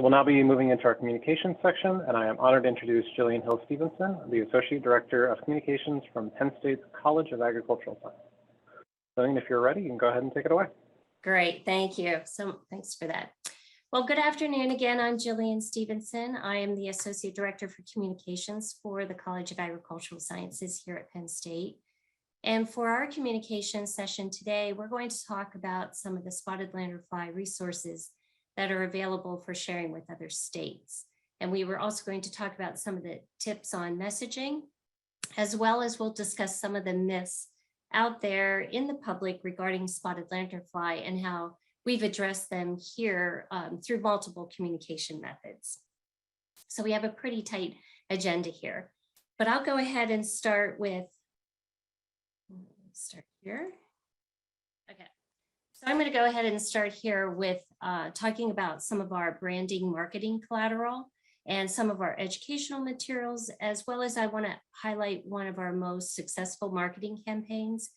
So we'll now be moving into our communications section, and I am honored to introduce Jillian Stevenson, the Associate Director of Communications from Penn State's College of Agricultural Science. Jillian, if you're ready, you can go ahead and take it away. Great, thank you. So thanks for that. Well, good afternoon again. I'm Jillian Stevenson. I am the Associate Director for Communications for the College of Agricultural Sciences here at Penn State. And for our communications session today, we're going to talk about some of the spotted landerfly resources that are available for sharing with other states. And we were also going to talk about some of the tips on messaging, as well as we'll discuss some of the myths out there in the public regarding spotted lanternfly and how we've addressed them here through multiple communication methods. So we have a pretty tight agenda here, but I'll go ahead and start here. Okay, so I'm going to go ahead and start here with talking about some of our branding marketing collateral and some of our educational materials, as well as I want to highlight one of our most successful marketing campaigns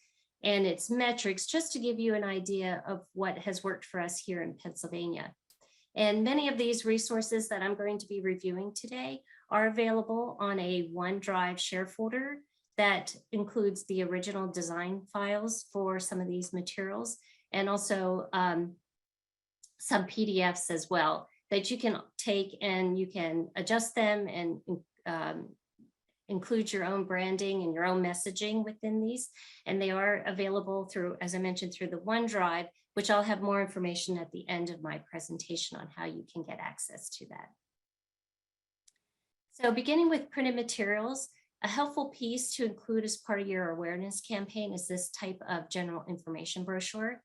and its metrics, just to give you an idea of what has worked for us here in Pennsylvania. And many of these resources that I'm going to be reviewing today are available on a OneDrive share folder that includes the original design files for some of these materials, and also some PDFs as well that you can take and you can adjust them and include your own branding and your own messaging within these. And they are available through, as I mentioned, through the OneDrive, which I'll have more information at the end of my presentation on how you can get access to that. So beginning with printed materials, a helpful piece to include as part of your awareness campaign is this type of general information brochure.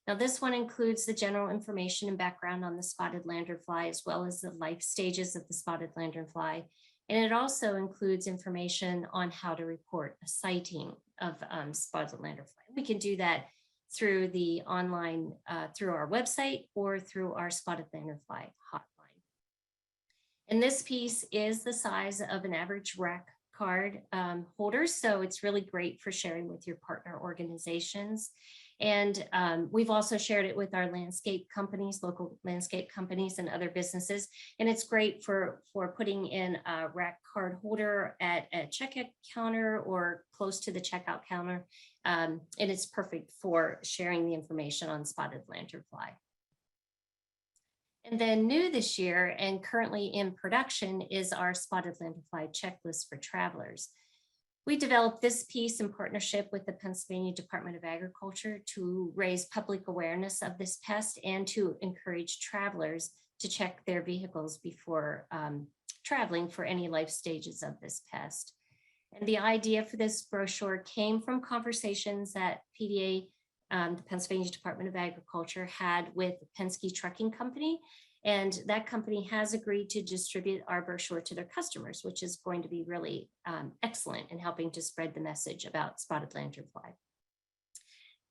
Now, this one includes the general information and background on the spotted lanternfly, as well as the life stages of the spotted lanternfly. And it also includes information on how to report a sighting of spotted lanternfly. We can do that through the online, through our website or through our spotted lanternfly hotline. And this piece is the size of an average rack card holder, so it's really great for sharing with your partner organizations. And we've also shared it with our landscape companies, local landscape companies and other businesses. And it's great for putting in a rack card holder at a checkout counter or close to the checkout counter. And it's perfect for sharing the information on spotted lanternfly. And then new this year and currently in production is our spotted lanternfly checklist for travelers. We developed this piece in partnership with the Pennsylvania Department of Agriculture to raise public awareness of this pest and to encourage travelers to check their vehicles before traveling for any life stages of this pest. And the idea for this brochure came from conversations that PDA, the Pennsylvania Department of Agriculture, had with Penske Trucking Company. And that company has agreed to distribute our brochure to their customers, which is going to be really excellent in helping to spread the message about spotted lanternfly.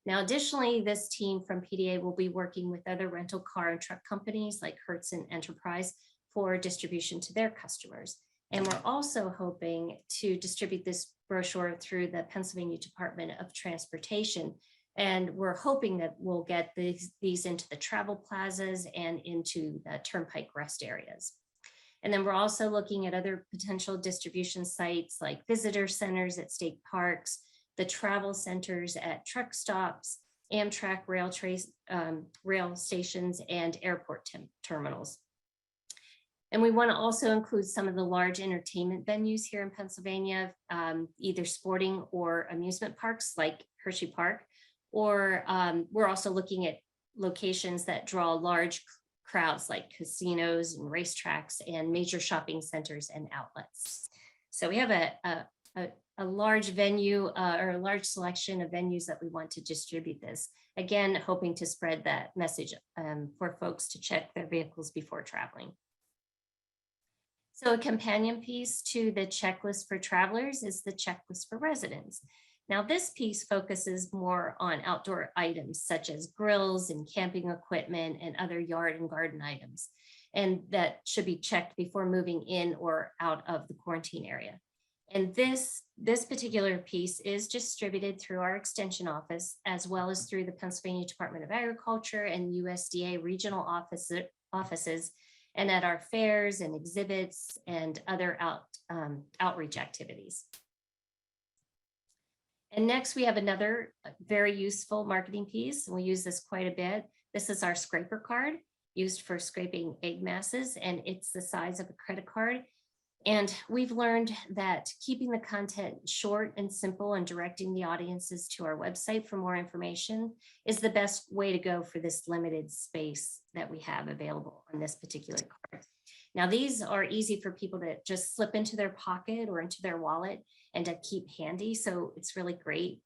Now, additionally, this team from PDA will be working with other rental car and truck companies like Hertz and Enterprise for distribution to their customers. And we're also hoping to distribute this brochure through the Pennsylvania Department of Transportation. And we're hoping that we'll get these into the travel plazas and into the turnpike rest areas. And then we're also looking at other potential distribution sites like visitor centers at state parks, the travel centers at truck stops, Amtrak rail stations, and airport terminals. And we want to also include some of the large entertainment venues here in Pennsylvania, either sporting or amusement parks like Hershey Park, or we're also looking at locations that draw large crowds like casinos and racetracks and major shopping centers and outlets. So we have a large venue or a large selection of venues that we want to distribute this. Again, hoping to spread that message for folks to check their vehicles before traveling. So a companion piece to the checklist for travelers is the checklist for residents. Now, this piece focuses more on outdoor items such as grills and camping equipment and other yard and garden items, and that should be checked before moving in or out of the quarantine area. And this particular piece is distributed through our extension office, as well as through the Pennsylvania Department of Agriculture and USDA regional offices, and at our fairs and exhibits and other outreach activities. And next we have another very useful marketing piece, and we use this quite a bit. This is our scraper card, used for scraping egg masses, and it's the size of a credit card. And we've learned that keeping the content short and simple and directing the audiences to our website for more information is the best way to go for this limited space that we have available on this particular card. Now, these are easy for people to just slip into their pocket or into their wallet and to keep handy. So it's really great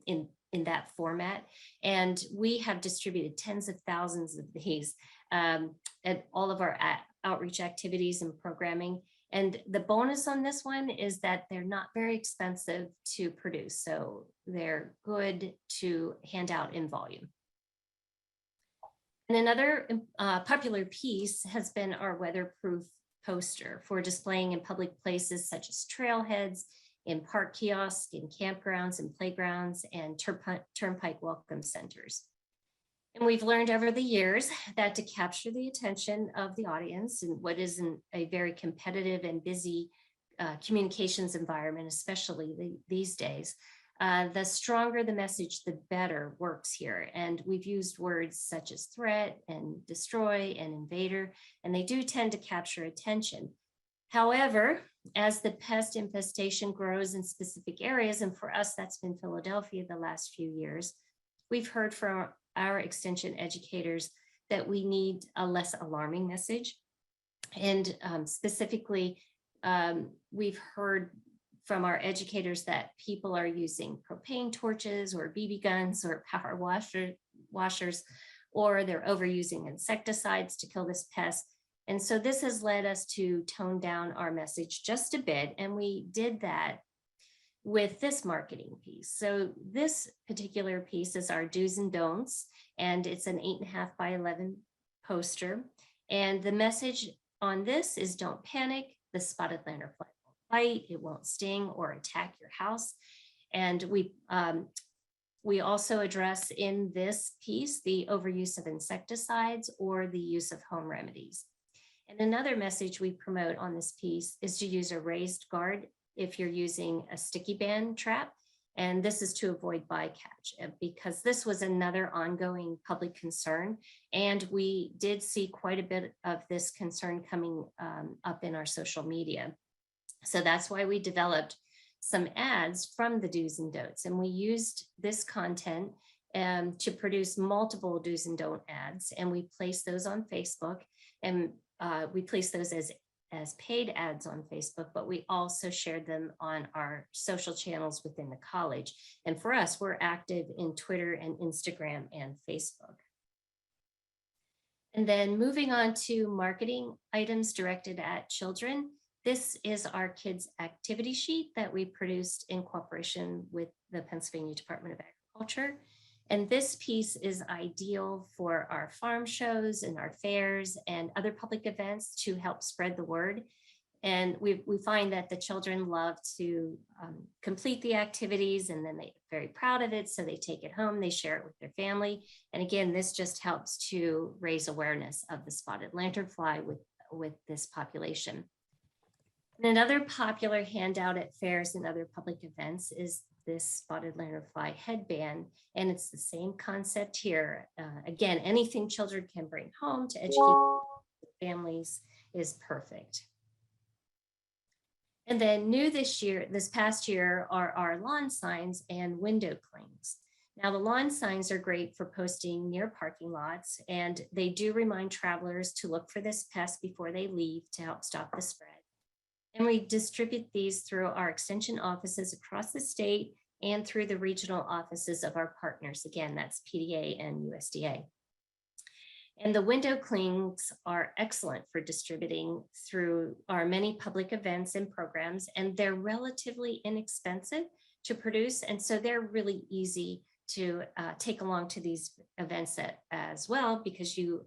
in that format. And we have distributed tens of thousands of these at all of our outreach activities and programming. And the bonus on this one is that they're not very expensive to produce. So they're good to hand out in volume. And another popular piece has been our weatherproof poster for displaying in public places such as trailheads, in park kiosks, in campgrounds and playgrounds, and turnpike welcome centers. And we've learned over the years that to capture the attention of the audience in what is a very competitive and busy communications environment, especially these days, the stronger the message, the better works here. And we've used words such as threat and destroy and invader, and they do tend to capture attention. However, as the pest infestation grows in specific areas, and for us, that's been Philadelphia the last few years, we've heard from our extension educators that we need a less alarming message. And specifically, we've heard from our educators that people are using propane torches or BB guns or power washers, or they're overusing insecticides to kill this pest. And so this has led us to tone down our message just a bit. And we did that with this marketing piece. So this particular piece is our do's and don'ts, and it's an 8.5 by 11 poster. And the message on this is don't panic, the spotted lanternfly won't bite, it won't sting or attack your house. And we also address in this piece the overuse of insecticides or the use of home remedies. And another message we promote on this piece is to use a raised guard if you're using a sticky band trap. And this is to avoid bycatch, because this was another ongoing public concern. And we did see quite a bit of this concern coming up in our social media. So that's why we developed some ads from the do's and don'ts. And we used this content to produce multiple do's and don't ads. And we placed those on Facebook, and we placed those as paid ads on Facebook, but we also shared them on our social channels within the college. And for us, we're active in Twitter and Instagram and Facebook. And then moving on to marketing items directed at children. This is our kids activity sheet that we produced in cooperation with the Pennsylvania Department of Agriculture. And this piece is ideal for our farm shows and our fairs and other public events to help spread the word. And we find that the children love to complete the activities, and then they're very proud of it. So they take it home, they share it with their family. And again, this just helps to raise awareness of the spotted lanternfly with this population. And another popular handout at fairs and other public events is this spotted lanternfly headband, and it's the same concept here. Again, anything children can bring home to educate families is perfect. And then new this past year, are our lawn signs and window clings. Now, the lawn signs are great for posting near parking lots, and they do remind travelers to look for this pest before they leave to help stop the spread. And we distribute these through our extension offices across the state and through the regional offices of our partners. Again, that's PDA and USDA. And the window clings are excellent for distributing through our many public events and programs, and they're relatively inexpensive to produce. And so they're really easy to take along to these events as well, because you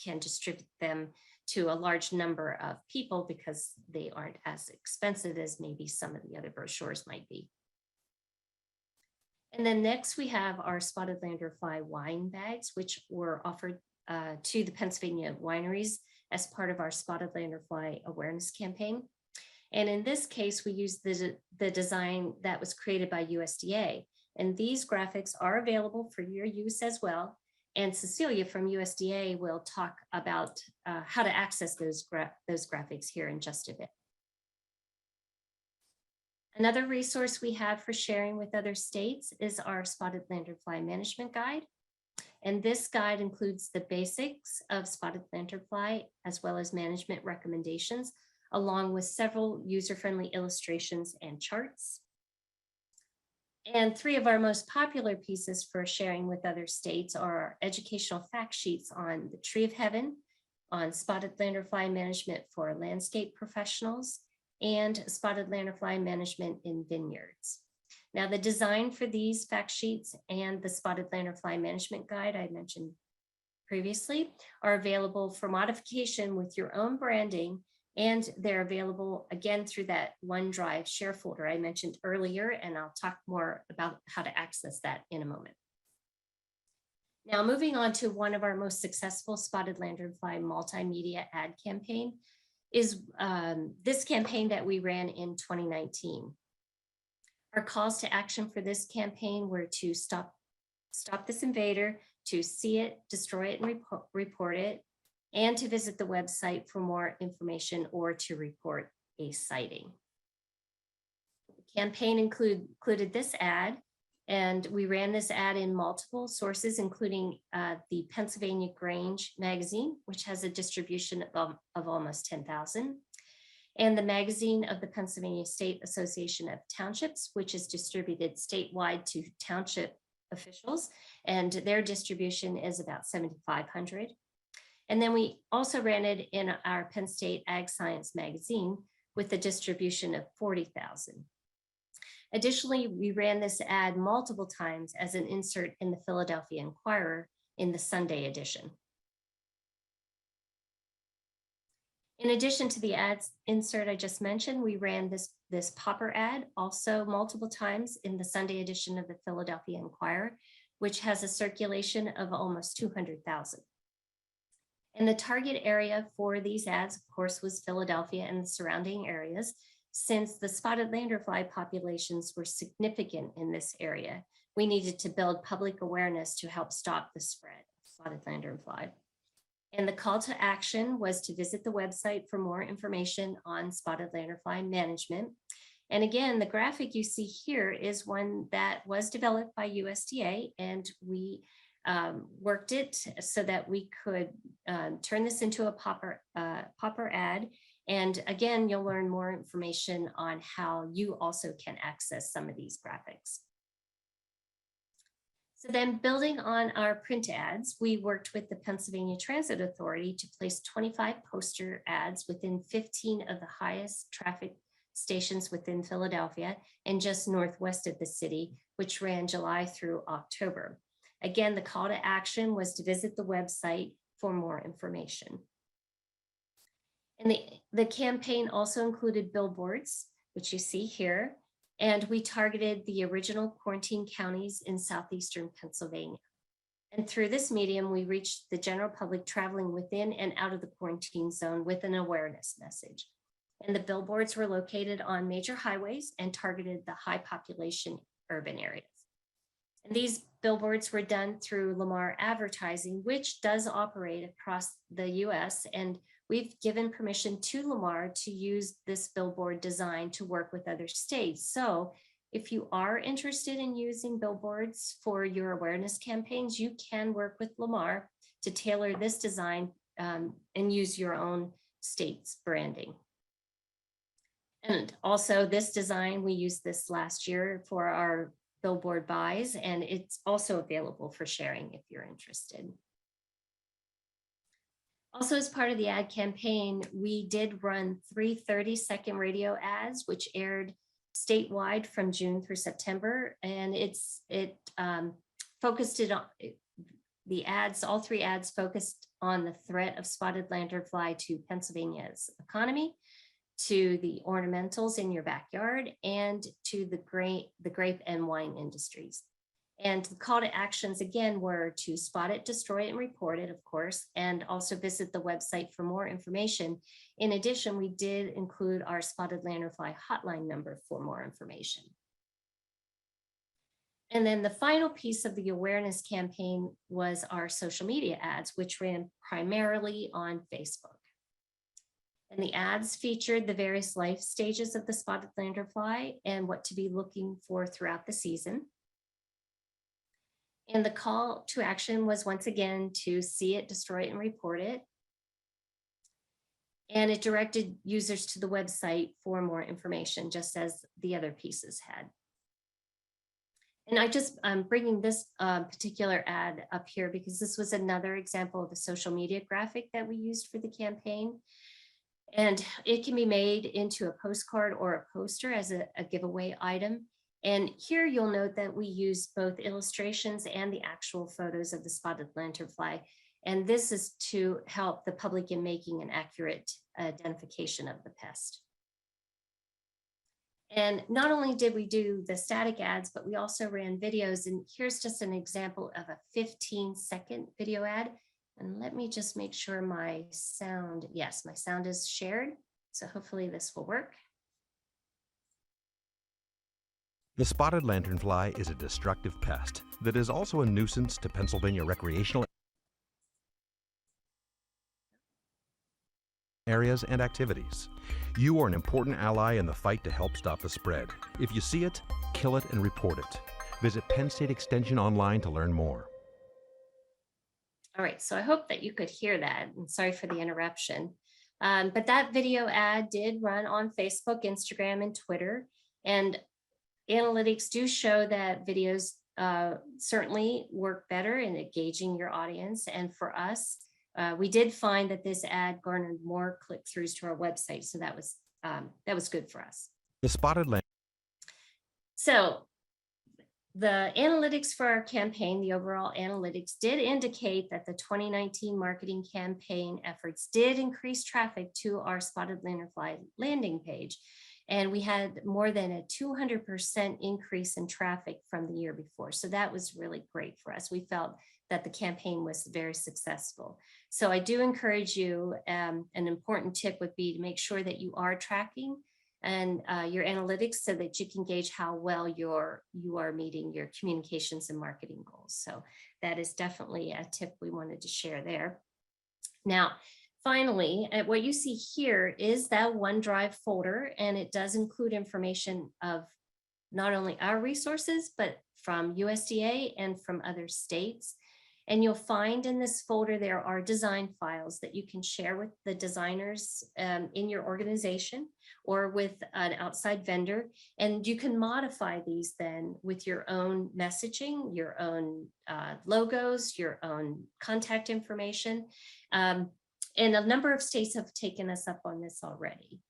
can distribute them to a large number of people because they aren't as expensive as maybe some of the other brochures might be. And then next we have our spotted lanternfly wine bags, which were offered to the Pennsylvania wineries as part of our spotted lanternfly awareness campaign. And in this case, we used the design that was created by USDA. And these graphics are available for your use as well. And Cecilia from USDA will talk about how to access those graphics here in just a bit. Another resource we have for sharing with other states is our Spotted Lanternfly Management Guide. And this guide includes the basics of spotted lanternfly, as well as management recommendations, along with several user-friendly illustrations and charts. And three of our most popular pieces for sharing with other states are our educational fact sheets on the Tree of Heaven, on spotted lanternfly management for landscape professionals, and spotted lanternfly management in vineyards. Now, the design for these fact sheets and the spotted lanternfly management guide I mentioned previously are available for modification with your own branding, and they're available again through that OneDrive share folder I mentioned earlier, and I'll talk more about how to access that in a moment. Now, moving on to one of our most successful spotted lanternfly multimedia ad campaign is this campaign that we ran in 2019. Our calls to action for this campaign were to stop this invader, to see it, destroy it, and report it, and to visit the website for more information or to report a sighting. The campaign included this ad, and we ran this ad in multiple sources, including the Pennsylvania Grange magazine, which has a distribution of almost 10,000, and the magazine of the Pennsylvania State Association of Townships, which is distributed statewide to township officials, and their distribution is about 7,500. And then we also ran it in our Penn State Ag Science magazine with a distribution of 40,000. Additionally, we ran this ad multiple times as an insert in the Philadelphia Inquirer in the Sunday edition. In addition to the ads insert I just mentioned, we ran this popper ad also multiple times in the Sunday edition of the Philadelphia Inquirer, which has a circulation of almost 200,000. And the target area for these ads, of course, was Philadelphia and the surrounding areas, since the spotted lanternfly populations were significant in this area. We needed to build public awareness to help stop the spread of spotted lanternfly. And the call to action was to visit the website for more information on spotted lanternfly management. And again, the graphic you see here is one that was developed by USDA, and we worked it so that we could turn this into a popper ad. And again, you'll learn more information on how you also can access some of these graphics. So then, building on our print ads, we worked with the Pennsylvania Transit Authority to place 25 poster ads within 15 of the highest traffic stations within Philadelphia and just northwest of the city, which ran July through October. Again, the call to action was to visit the website for more information. And the campaign also included billboards, which you see here, and we targeted the original quarantine counties in southeastern Pennsylvania. And through this medium, we reached the general public traveling within and out of the quarantine zone with an awareness message. And the billboards were located on major highways and targeted the high population urban areas. And these billboards were done through Lamar Advertising, which does operate across the US, and we've given permission to Lamar to use this billboard design to work with other states. So if you are interested in using billboards for your awareness campaigns, you can work with Lamar to tailor this design and use your own state's branding. And also this design, we used this last year for our billboard buys, and it's also available for sharing if you're interested. Also, as part of the ad campaign, we did run 3 30-second radio ads, which aired statewide from June through September. And all 3 ads focused on the threat of spotted lanternfly to Pennsylvania's economy, to the ornamentals in your backyard, and to the grape and wine industries. And the call to actions again were to spot it, destroy it, and report it, of course, and also visit the website for more information. In addition, we did include our spotted lanternfly hotline number for more information. And then the final piece of the awareness campaign was our social media ads, which ran primarily on Facebook. And the ads featured the various life stages of the spotted lanternfly and what to be looking for throughout the season. And the call to action was once again to see it, destroy it, and report it. And it directed users to the website for more information, just as the other pieces had. And I'm bringing this particular ad up here because this was another example of a social media graphic that we used for the campaign. And it can be made into a postcard or a poster as a giveaway item. And here you'll note that we use both illustrations and the actual photos of the spotted lanternfly. And this is to help the public in making an accurate identification of the pest. And not only did we do the static ads, but we also ran videos. And here's just an example of a 15-second video ad. And let me just make sure my sound, yes, my sound is shared. So hopefully this will work. The spotted lanternfly is a destructive pest that is also a nuisance to Pennsylvania recreational areas and activities. You are an important ally in the fight to help stop the spread. If you see it, kill it and report it. Visit Penn State Extension online to learn more. All right, so I hope that you could hear that. I'm sorry for the interruption. But that video ad did run on Facebook, Instagram, and Twitter. And analytics do show that videos certainly work better in engaging your audience. And for us, we did find that this ad garnered more click-throughs to our website. So that was good for us. The spotted lanternfly. So the analytics for our campaign, the overall analytics did indicate that the 2019 marketing campaign efforts did increase traffic to our spotted lanternfly landing page. And we had more than a 200% increase in traffic from the year before. So that was really great for us. We felt that the campaign was very successful. So I do encourage you, an important tip would be to make sure that you are tracking and your analytics so that you can gauge how well you are meeting your communications and marketing goals. So that is definitely a tip we wanted to share there. Now, finally, what you see here is that OneDrive folder, and it does include information of not only our resources, but from USDA and from other states. And you'll find in this folder, there are design files that you can share with the designers in your organization or with an outside vendor. And you can modify these then with your own messaging, your own logos, your own contact information. And a number of states have taken us up on this already.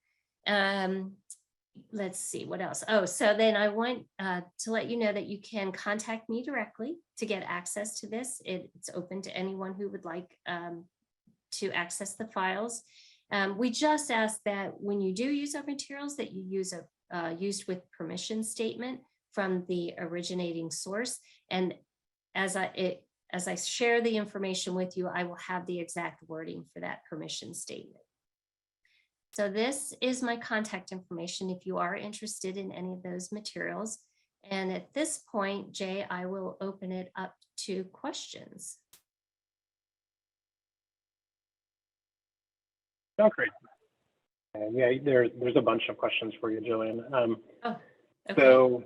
Let's see what else. Oh, so then I want to let you know that you can contact me directly to get access to this. It's open to anyone who would like to access the files. We just ask that when you do use our materials that you use a used with permission statement from the originating source. And as I share the information with you, I will have the exact wording for that permission statement. So this is my contact information if you are interested in any of those materials. And at this point, Jay, I will open it up to questions. Oh, great. And yeah, there's a bunch of questions for you, Jillian. Okay. So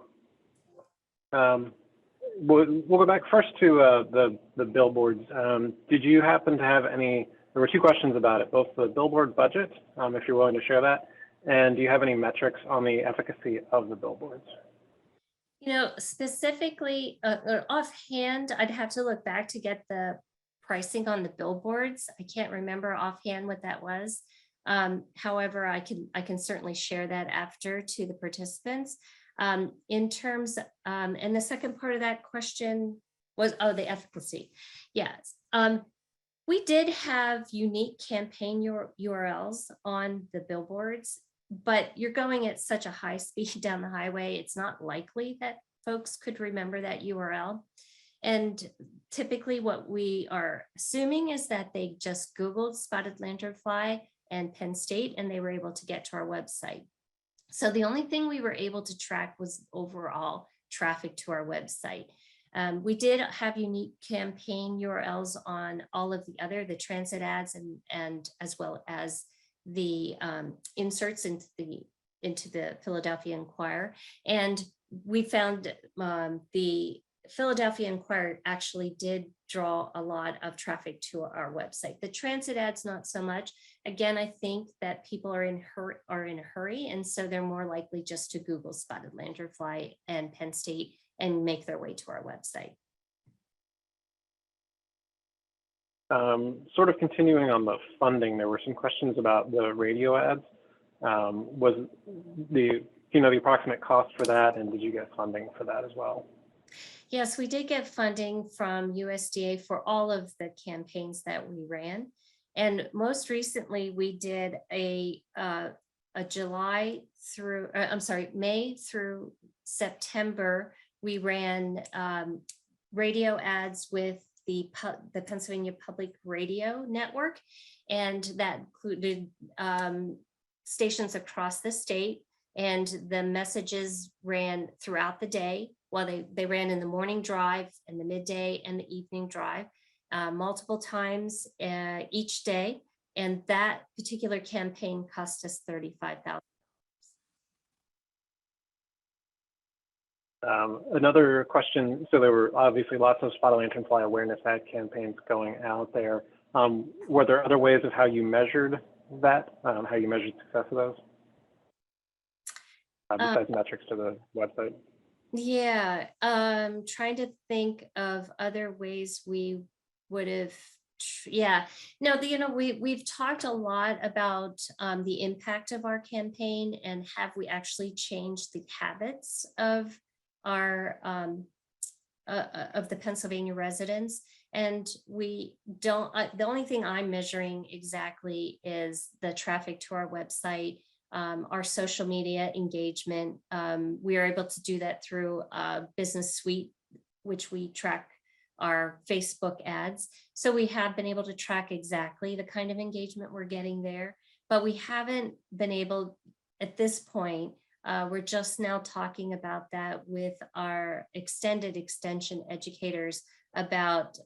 we'll go back first to the billboards. Did you happen to have any? There were two questions about it, both the billboard budget, if you're willing to share that, and do you have any metrics on the efficacy of the billboards? You know, specifically, offhand, I'd have to look back to get the pricing on the billboards. I can't remember offhand what that was. However, I can certainly share that after to the participants. In terms, and the second part of that question was, the efficacy. Yes. We did have unique campaign URLs on the billboards, but you're going at such a high speed down the highway, it's not likely that folks could remember that URL. And typically what we are assuming is that they just Googled spotted lanternfly and Penn State, and they were able to get to our website. So the only thing we were able to track was overall traffic to our website. We did have unique campaign URLs on all of the other, the transit ads and as well as the inserts into the Philadelphia Inquirer. And we found the Philadelphia Inquirer actually did draw a lot of traffic to our website. The transit ads, not so much. Again, I think that people are in a hurry, and so they're more likely just to Google spotted lanternfly and Penn State and make their way to our website. Sort of continuing on the funding, there were some questions about the radio ads. Was the approximate cost for that, and did you get funding for that as well? Yes, we did get funding from USDA for all of the campaigns that we ran. And most recently, we did a May through September. We ran radio ads with the Pennsylvania Public Radio Network, and that included stations across the state. And the messages ran throughout the day. Well, they ran in the morning drive and the midday and the evening drive multiple times each day. And that particular campaign cost us $35,000. Another question, so there were obviously lots of spotted lanternfly awareness ad campaigns going out there. Were there other ways of how you measured that, how you measured success of those? Besides metrics to the website? Yeah, trying to think of other ways we would have, we've talked a lot about the impact of our campaign and have we actually changed the habits of our of the Pennsylvania residents. And we don't, the only thing I'm measuring exactly is the traffic to our website, our social media engagement. We are able to do that through Business Suite, which we track our Facebook ads. So we have been able to track exactly the kind of engagement we're getting there, but we haven't been able at this point. We're just now talking about that with our extension educators about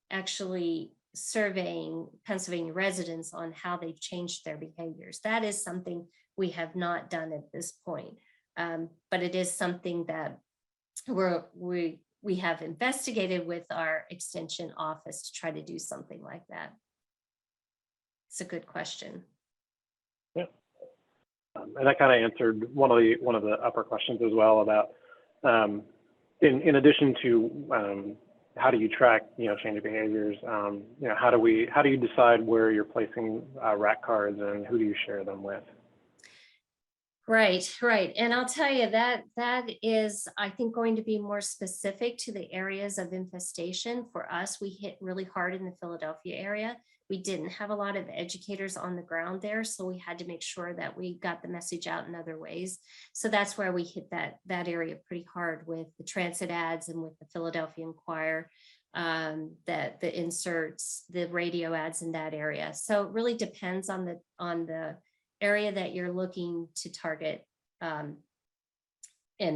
actually surveying Pennsylvania residents on how they've changed their behaviors. That is something we have not done at this point, but it is something that we have investigated with our extension office to try to do something like that. It's a good question. Yeah, and that kind of answered one of the upper questions as well about in addition to how do you track, change behaviors? How do you decide where you're placing rack cards and who do you share them with? Right. And I'll tell you that is, I think, going to be more specific to the areas of infestation. For us, we hit really hard in the Philadelphia area. We didn't have a lot of educators on the ground there, so we had to make sure that we got the message out in other ways. So that's where we hit that area pretty hard with the transit ads and with the Philadelphia Inquirer, that the inserts, the radio ads in that area. So it really depends on the area that you're looking to target and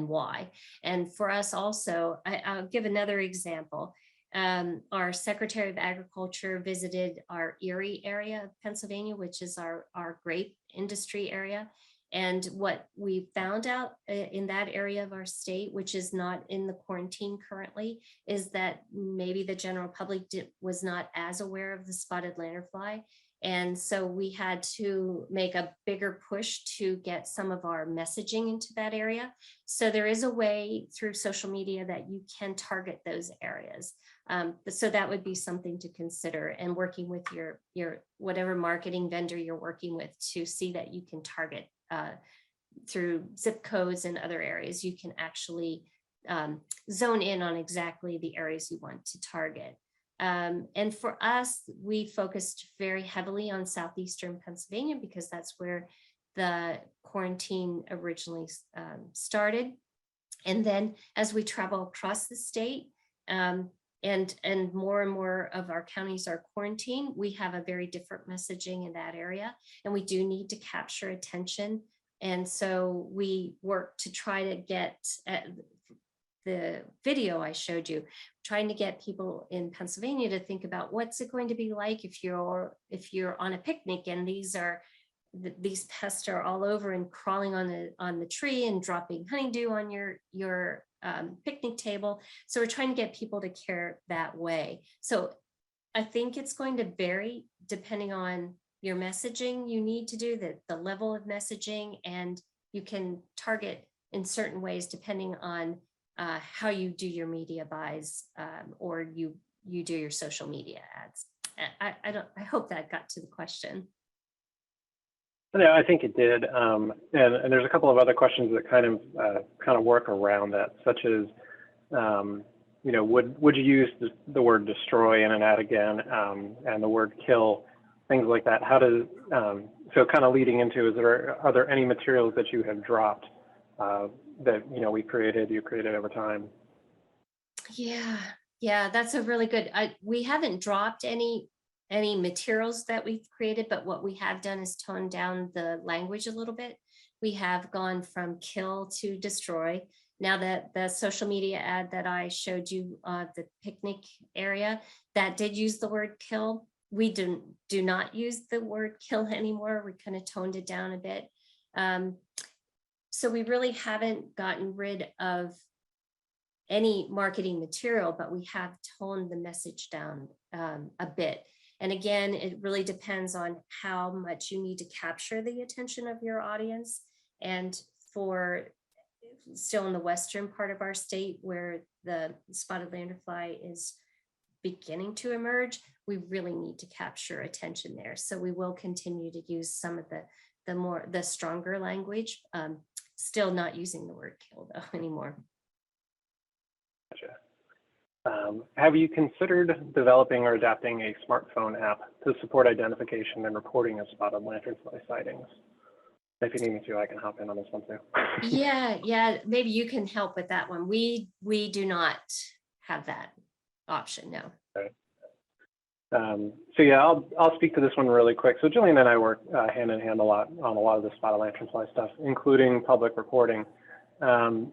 why. And for us also, I'll give another example. Our Secretary of Agriculture visited our Erie area of Pennsylvania, which is our grape industry area. And what we found out in that area of our state, which is not in the quarantine currently, is that maybe the general public was not as aware of the spotted lanternfly. And so we had to make a bigger push to get some of our messaging into that area. So there is a way through social media that you can target those areas. So that would be something to consider, and working with your whatever marketing vendor you're working with to see that you can target through zip codes and other areas. You can actually zone in on exactly the areas you want to target. And for us, we focused very heavily on Southeastern Pennsylvania because that's where the quarantine originally started. And then as we travel across the state, and more of our counties are quarantined, we have a very different messaging in that area, and we do need to capture attention. And so we work to try to get the video I showed you, trying to get people in Pennsylvania to think about what's it going to be like if you're on a picnic and these pests are all over and crawling on the tree and dropping honeydew on your picnic table. So we're trying to get people to care that way. So I think it's going to vary depending on your messaging you need to do, the level of messaging, and you can target in certain ways depending on how you do your media buys, or you do your social media ads. I hope that got to the question. Yeah, I think it did. And there's a couple of other questions that kind of work around that, such as, would you use the word destroy in an ad again, and the word kill, things like that? How does, so kind of leading into, are there any materials that you have dropped that, you created over time? Yeah, that's a really good, we haven't dropped any materials that we've created, but what we have done is tone down the language a little bit. We have gone from kill to destroy. Now that the social media ad that I showed you, the picnic area, that did use the word kill. We do not use the word kill anymore. We kind of toned it down a bit. So we really haven't gotten rid of any marketing material, but we have toned the message down a bit. And again, it really depends on how much you need to capture the attention of your audience. And for still in the western part of our state where the spotted lanternfly is beginning to emerge, we really need to capture attention there. So we will continue to use some of the stronger language, still not using the word kill though anymore. Gotcha. Have you considered developing or adapting a smartphone app to support identification and reporting of spotted lanternfly sightings? If you need me to, I can hop in on this one too. Yeah, maybe you can help with that one. We do not have that option, no. Okay. So yeah, I'll speak to this one really quick. So Jillian and I work hand in hand a lot on a lot of the spotted lanternfly stuff, including public reporting. And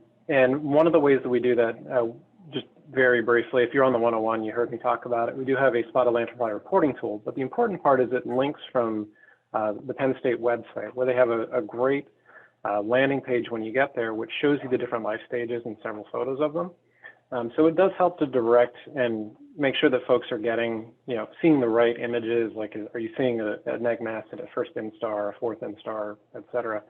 one of the ways that we do that, just very briefly, if you're on the 101, you heard me talk about it. We do have a spotted lanternfly reporting tool, but the important part is it links from the Penn State website, where they have a great landing page when you get there, which shows you the different life stages and several photos of them. So it does help to direct and make sure that folks are getting, seeing the right images. Like, are you seeing a neg mast at a first instar, a fourth instar, et cetera?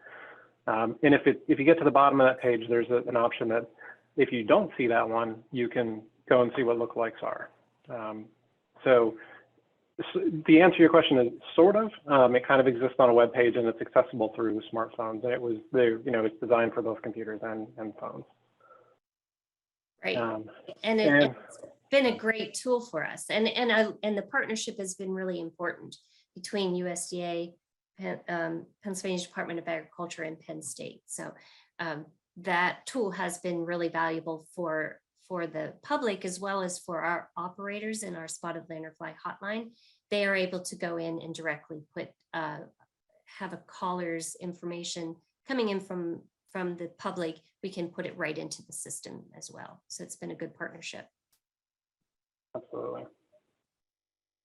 And if you get to the bottom of that page, there's an option that if you don't see that one, you can go and see what lookalikes are. So the answer to your question is sort of. It kind of exists on a web page and it's accessible through smartphones. And it's designed for both computers and phones. Right, and it's been a great tool for us, and the partnership has been really important between USDA, Pennsylvania Department of Agriculture, and Penn State. So that tool has been really valuable for the public as well as for our operators in our spotted lanternfly hotline. They are able to go in and directly have a caller's information coming in from the public. We can put it right into the system as well. So it's been a good partnership. Absolutely.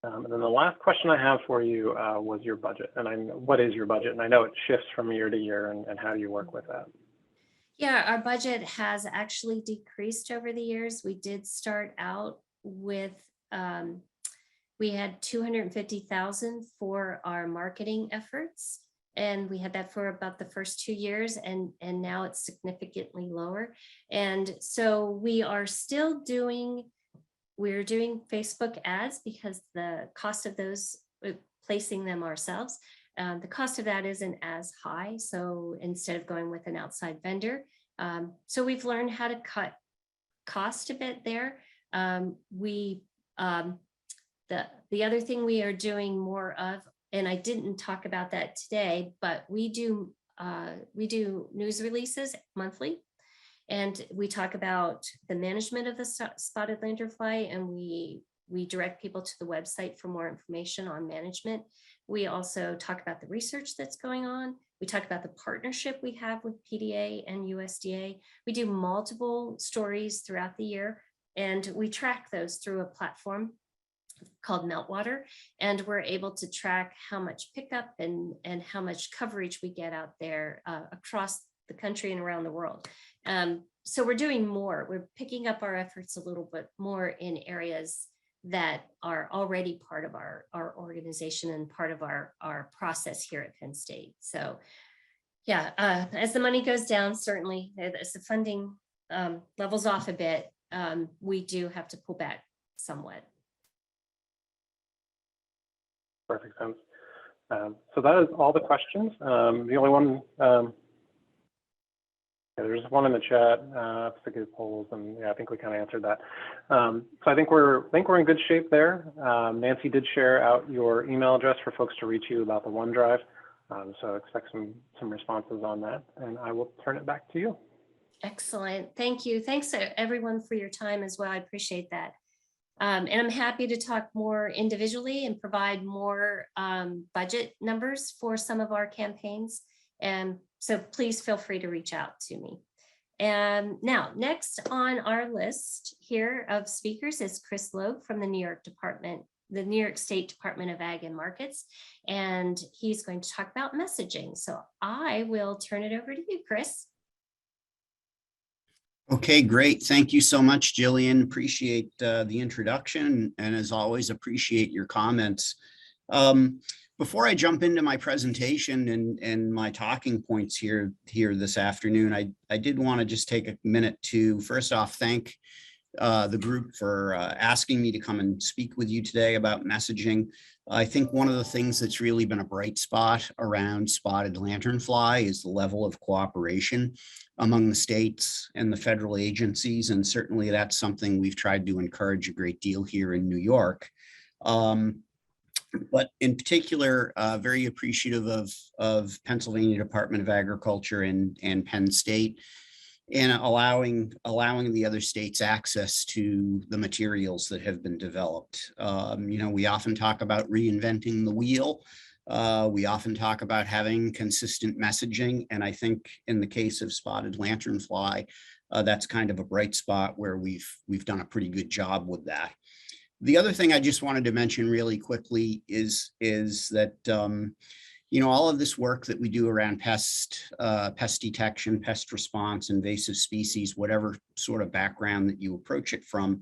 And then the last question I have for you was your budget. And what is your budget? And I know it shifts from year to year, and how do you work with that? Yeah, our budget has actually decreased over the years. We did start out with, we had $250,000 for our marketing efforts. And we had that for about the first 2 years, and now it's significantly lower. And so we're doing Facebook ads because the cost of those, placing them ourselves, the cost of that isn't as high. So instead of going with an outside vendor, so we've learned how to cut cost a bit there. The other thing we are doing more of, and I didn't talk about that today, but we do news releases monthly, And we talk about the management of the spotted lanternfly, and we direct people to the website for more information on management. We also talk about the research that's going on. We talk about the partnership we have with PDA and USDA. We do multiple stories throughout the year, and we track those through a platform called Meltwater, and we're able to track how much pickup and how much coverage we get out there across the country and around the world. So we're doing more. We're picking up our efforts a little bit more in areas that are already part of our organization and part of our process here at Penn State. So yeah, as the money goes down, certainly as the funding levels off a bit, we do have to pull back somewhat. Perfect sense. So that is all the questions. The only one, there's one in the chat, specific polls, and yeah, I think we kind of answered that. So I think we're in good shape there. Nancy did share out your email address for folks to reach you about the OneDrive. So expect some responses on that, and I will turn it back to you. Excellent, thank you. Thanks to everyone for your time as well. I appreciate that. And I'm happy to talk more individually and provide more budget numbers for some of our campaigns. And so please feel free to reach out to me. And now, next on our list here of speakers is Chris Logue from the New York State Department of Ag and Markets, and he's going to talk about messaging. So I will turn it over to you, Chris. Okay, great. Thank you so much, Jillian. Appreciate the introduction, and as always, appreciate your comments. Before I jump into my presentation and my talking points here this afternoon, I did want to just take a minute to first off thank the group for asking me to come and speak with you today about messaging. I think one of the things that's really been a bright spot around spotted lanternfly is the level of cooperation among the states and the federal agencies, and certainly that's something we've tried to encourage a great deal here in New York. But in particular, very appreciative of Pennsylvania Department of Agriculture and Penn State, and allowing the other states access to the materials that have been developed. You know, we often talk about reinventing the wheel. We often talk about having consistent messaging, and I think in the case of spotted lanternfly, that's kind of a bright spot where we've done a pretty good job with that. The other thing I just wanted to mention really quickly is that you know, all of this work that we do around pest detection, pest response, invasive species, whatever sort of background that you approach it from,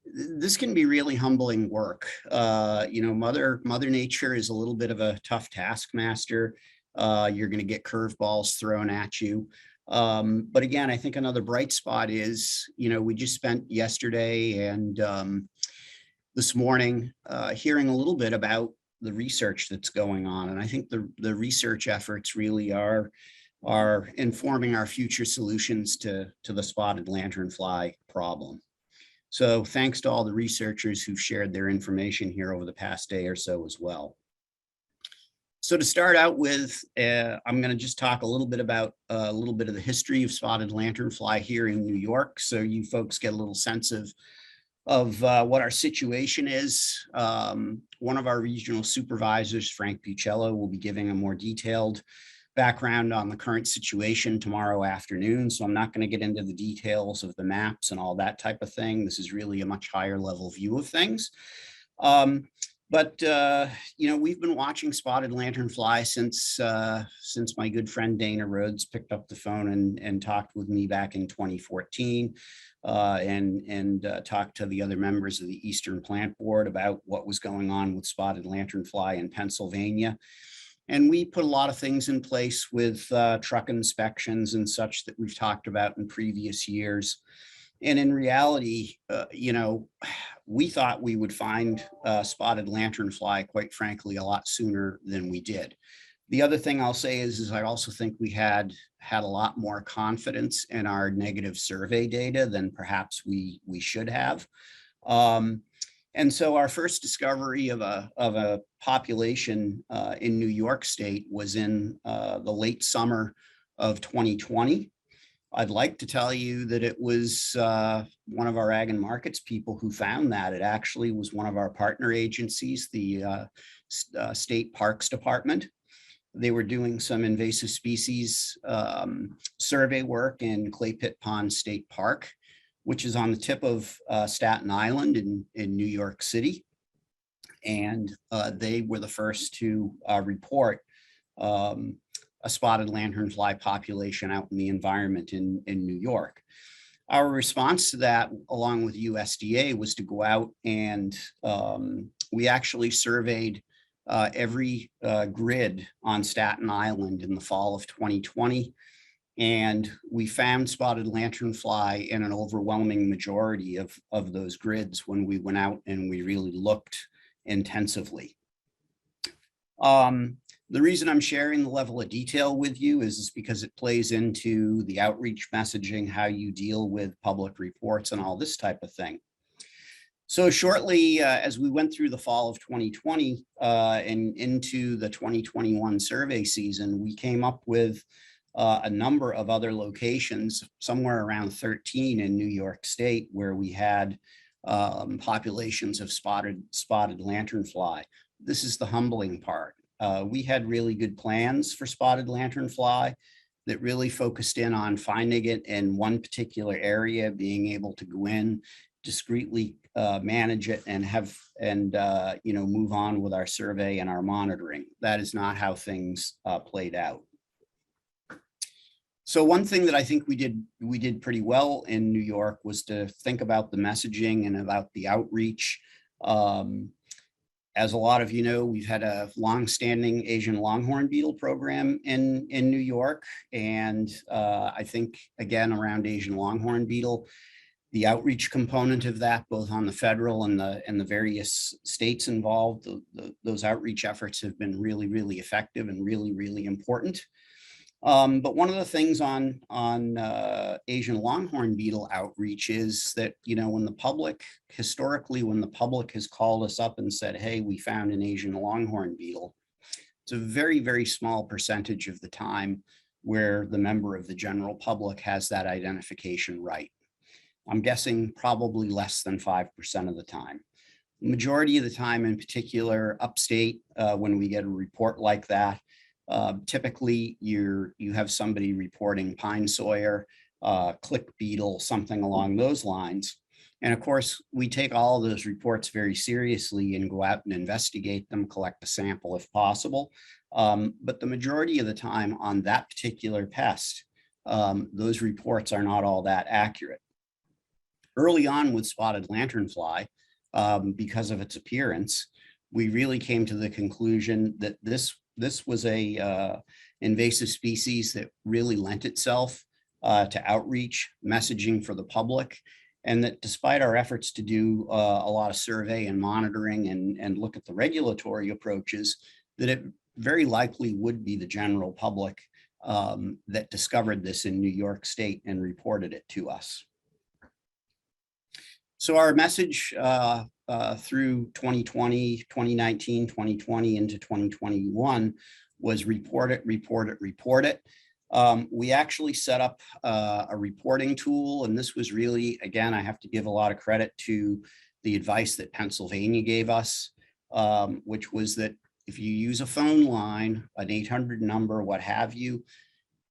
this can be really humbling work. You know, Mother Nature is a little bit of a tough taskmaster. You're going to get curveballs thrown at you. But again, I think another bright spot is, you know, we just spent yesterday and this morning hearing a little bit about the research that's going on. And I think the research efforts really are informing our future solutions to the spotted lanternfly problem. So thanks to all the researchers who've shared their information here over the past day or so as well. So to start out with, I'm going to just talk a little bit about a little bit of the history of spotted lanternfly here in New York, so you folks get a little sense of what our situation is. One of our regional supervisors, Frank Puccello, will be giving a more detailed background on the current situation tomorrow afternoon. So I'm not going to get into the details of the maps and all that type of thing. This is really a much higher level view of things. But you know, we've been watching spotted lanternfly since my good friend Dana Rhodes picked up the phone and talked with me back in 2014. And talked to the other members of the Eastern Plant Board about what was going on with spotted lanternfly in Pennsylvania. And we put a lot of things in place with truck inspections and such that we've talked about in previous years. And in reality, you know, we thought we would find spotted lanternfly, quite frankly, a lot sooner than we did. The other thing I'll say is I also think we had a lot more confidence in our negative survey data than perhaps we should have. And so our first discovery of a population in New York State was in the late summer of 2020. I'd like to tell you that it was one of our Ag and Markets people who found that. It actually was one of our partner agencies, the State Parks Department. They were doing some invasive species survey work in Clay Pit Pond State Park, which is on the tip of Staten Island in New York City. And they were the first to report a spotted lanternfly population out in the environment in New York. Our response to that, along with USDA, was to go out and we actually surveyed every grid on Staten Island in the fall of 2020. And we found spotted lanternfly in an overwhelming majority of those grids when we went out and we really looked intensively. The reason I'm sharing the level of detail with you is because it plays into the outreach messaging, how you deal with public reports and all this type of thing. So shortly, as we went through the fall of 2020 and into the 2021 survey season, we came up with a number of other locations, somewhere around 13 in New York State, where we had populations of spotted lanternfly. This is the humbling part. We had really good plans for spotted lanternfly that really focused in on finding it in one particular area, being able to go in, discreetly manage it, and move on with our survey and our monitoring. That is not how things played out. So one thing that I think we did pretty well in New York was to think about the messaging and about the outreach. As a lot of you know, we've had a long-standing Asian longhorn beetle program in New York. And I think, again, around Asian longhorn beetle, the outreach component of that, both on the federal and the various states involved, those outreach efforts have been really, really effective and really, really important. But one of the things on Asian longhorn beetle outreach is that, when the public has called us up and said, hey, we found an Asian longhorn beetle, it's a very, very small percentage of the time where the member of the general public has that identification right. I'm guessing probably less than 5% of the time. The majority of the time, in particular, upstate, when we get a report like that, typically you have somebody reporting pine sawyer, click beetle, something along those lines. And of course, we take all of those reports very seriously and go out and investigate them, collect a sample if possible. But the majority of the time on that particular pest, those reports are not all that accurate. Early on with spotted lanternfly, because of its appearance, we really came to the conclusion that this was a invasive species that really lent itself to outreach messaging for the public, and that despite our efforts to do a lot of survey and monitoring and look at the regulatory approaches, that it very likely would be the general public that discovered this in New York State and reported it to us. So our message through 2020, 2019, 2020 into 2021 was report it, report it, report it. We actually set up a reporting tool, and this was really, again, I have to give a lot of credit to the advice that Pennsylvania gave us, which was that if you use a phone line, an 800 number, what have you,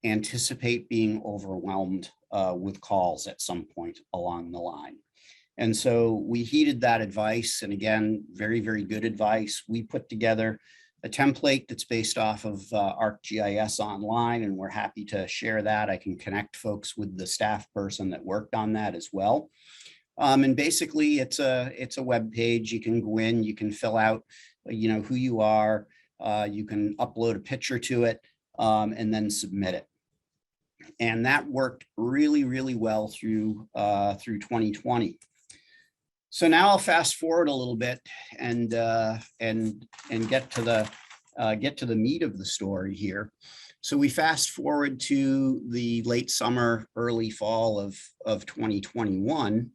anticipate being overwhelmed with calls at some point along the line. And so we heeded that advice. And again, very, very good advice. We put together a template that's based off of ArcGIS online, and we're happy to share that. I can connect folks with the staff person that worked on that as well. And basically it's a web page. You can go in, you can fill out, who you are, you can upload a picture to it, and then submit it. And that worked really, really well through 2020. So now I'll fast forward a little bit and get to the meat of the story here. So we fast forward to the late summer, early fall of 2021,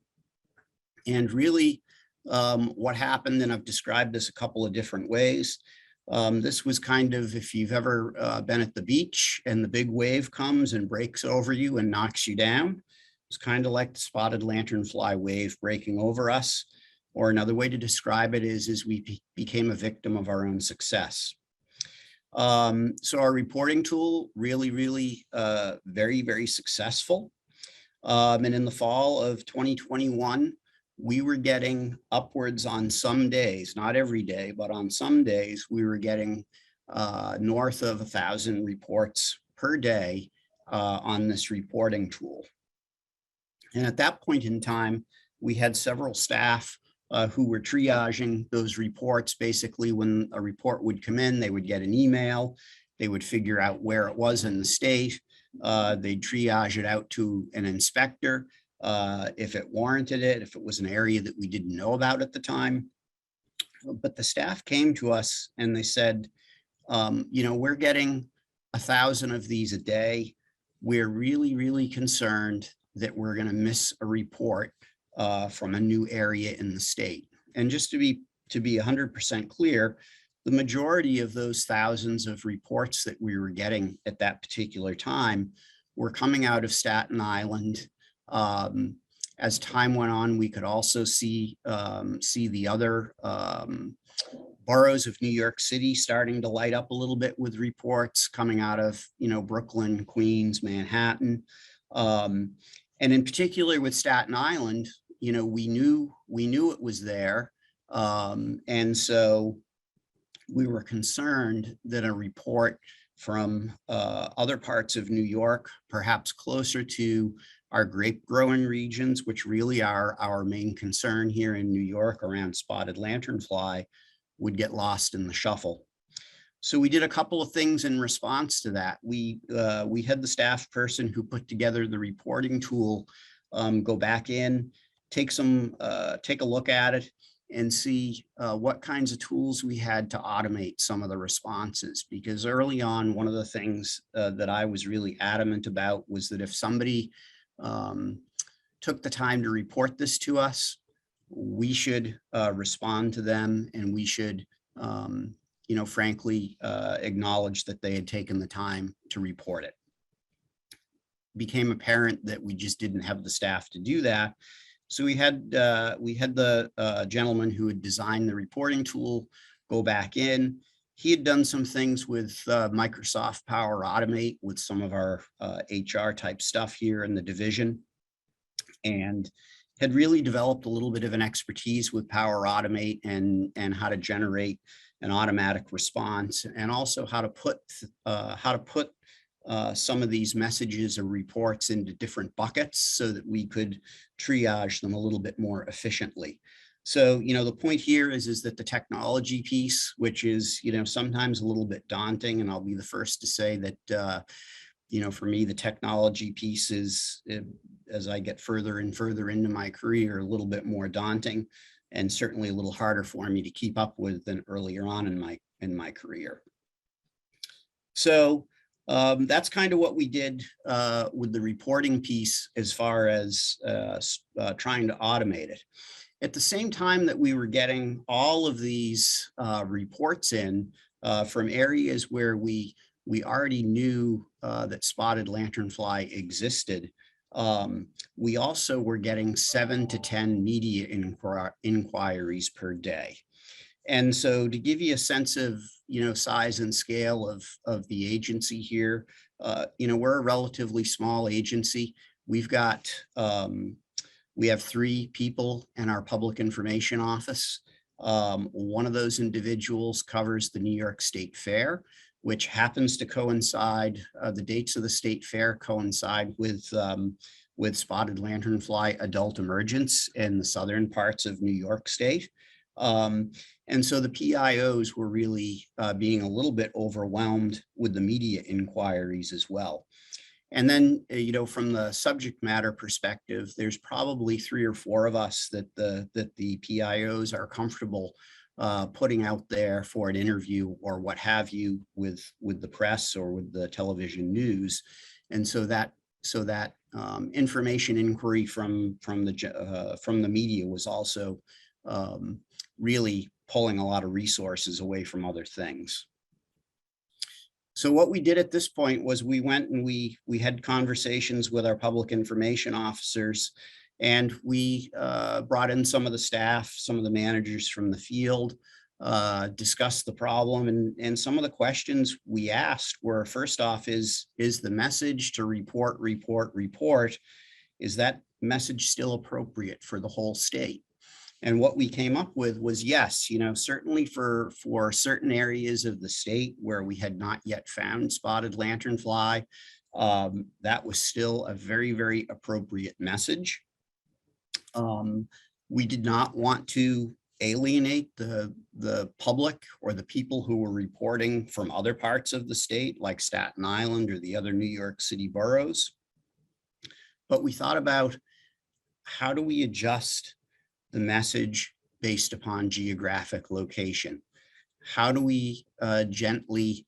and really what happened, and I've described this a couple of different ways. This was kind of, if you've ever been at the beach and the big wave comes and breaks over you and knocks you down, it's kind of like the spotted lanternfly wave breaking over us. Or another way to describe it is we became a victim of our own success. So our reporting tool really, very, very successful. And in the fall of 2021, we were getting upwards on some days, not every day, but on some days, we were getting north of 1,000 reports per day on this reporting tool. And at that point in time, we had several staff who were triaging those reports. Basically, when a report would come in, they would get an email, they would figure out where it was in the state, they'd triage it out to an inspector if it warranted it, if it was an area that we didn't know about at the time. But the staff came to us and they said, you know, we're getting 1,000 of these a day. We're really concerned that we're going to miss a report from a new area in the state. And just to be 100% clear, the majority of those thousands of reports that we were getting at that particular time were coming out of Staten Island. As time went on, we could also see the other boroughs of New York City starting to light up a little bit with reports coming out of, you know, Brooklyn, Queens, Manhattan. And in particular with Staten Island, you know, we knew it was there. And so we were concerned that a report from other parts of New York, perhaps closer to our grape growing regions, which really are our main concern here in New York around spotted lanternfly, would get lost in the shuffle. So we did a couple of things in response to that. We had the staff person who put together the reporting tool go back in, take a look at it and see what kinds of tools we had to automate some of the responses. Because early on, one of the things that I was really adamant about was that if somebody took the time to report this to us, we should respond to them, and we should you know, frankly, acknowledge that they had taken the time to report it. Became apparent that we just didn't have the staff to do that. So we had the gentleman who had designed the reporting tool go back in. He had done some things with Microsoft Power Automate with some of our HR type stuff here in the division, and had really developed a little bit of an expertise with Power Automate and how to generate an automatic response, and also how to put some of these messages or reports into different buckets so that we could triage them a little bit more efficiently. So, you know, the point here is that the technology piece, which is, you know, sometimes a little bit daunting, and I'll be the first to say that, you know, for me, the technology piece is, as I get further and further into my career, a little bit more daunting, and certainly a little harder for me to keep up with than earlier on in my career. So that's kind of what we did with the reporting piece as far as trying to automate it. At the same time that we were getting all of these reports in from areas where we already knew that spotted lanternfly existed, we also were getting 7 to 10 media inquiries per day. And so to give you a sense of, you know, size and scale of the agency here, you know, we're a relatively small agency. We've got, we have 3 people in our public information office. One of those individuals covers the New York State Fair, which happens to coincide, the dates of the state fair coincide with spotted lanternfly adult emergence in the southern parts of New York State. And so the PIOs were really being a little bit overwhelmed with the media inquiries as well. And then, you know, from the subject matter perspective, there's probably 3 or 4 of us that the PIOs are comfortable putting out there for an interview or what have you with the press or with the television news. And so that information inquiry from the media was also really pulling a lot of resources away from other things. So what we did at this point was we went and we had conversations with our public information officers, and we brought in some of the staff, some of the managers from the field, discussed the problem, and some of the questions we asked were, first off, is the message to report, is that message still appropriate for the whole state? And what we came up with was, yes, certainly for certain areas of the state where we had not yet found spotted lanternfly, that was still a very, very appropriate message. We did not want to alienate the public or the people who were reporting from other parts of the state, like Staten Island or the other New York City boroughs. But we thought about, how do we adjust the message based upon geographic location? How do we gently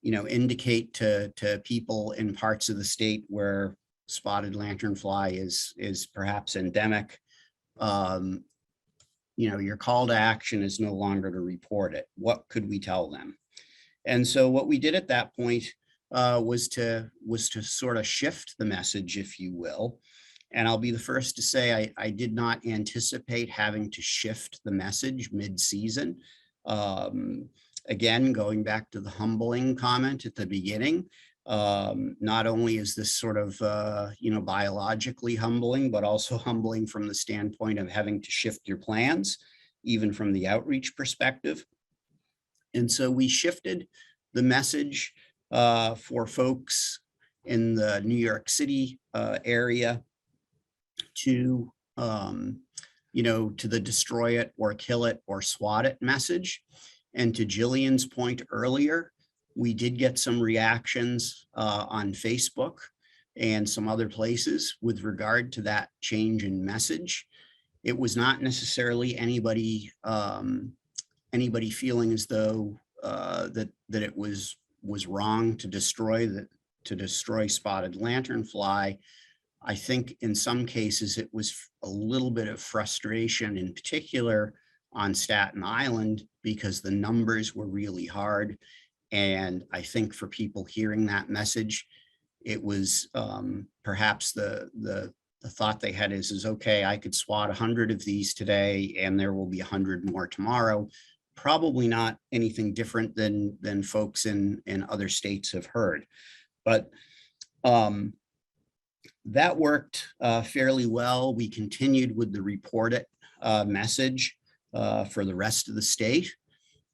indicate to people in parts of the state where spotted lanternfly is perhaps endemic, your call to action is no longer to report it. What could we tell them? And so what we did at that point was to sort of shift the message, if you will. And I'll be the first to say I did not anticipate having to shift the message mid-season. Again, going back to the humbling comment at the beginning, not only is this sort of, biologically humbling, but also humbling from the standpoint of having to shift your plans, even from the outreach perspective. And so we shifted the message for folks in the New York City area to, to the destroy it or kill it or swat it message. And to Jillian's point earlier, we did get some reactions on Facebook and some other places with regard to that change in message. It was not necessarily anybody feeling as though that it was wrong to destroy spotted lanternfly. I think in some cases it was a little bit of frustration, in particular on Staten Island, because the numbers were really hard. And I think for people hearing that message, it was perhaps the thought they had is, okay, I could swat 100 of these today and there will be 100 more tomorrow. Probably not anything different than folks in other states have heard. But that worked fairly well. We continued with the report it message for the rest of the state.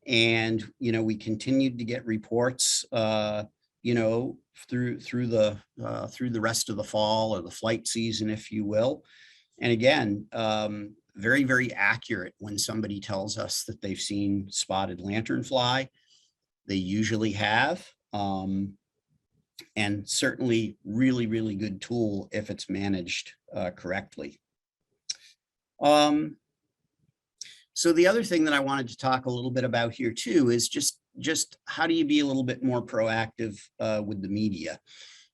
And, we continued to get reports, through the rest of the fall or the flight season, if you will. And again, very, very accurate when somebody tells us that they've seen spotted lanternfly. They usually have. And certainly really, really good tool if it's managed correctly. So the other thing that I wanted to talk a little bit about here too is just how do you be a little bit more proactive with the media?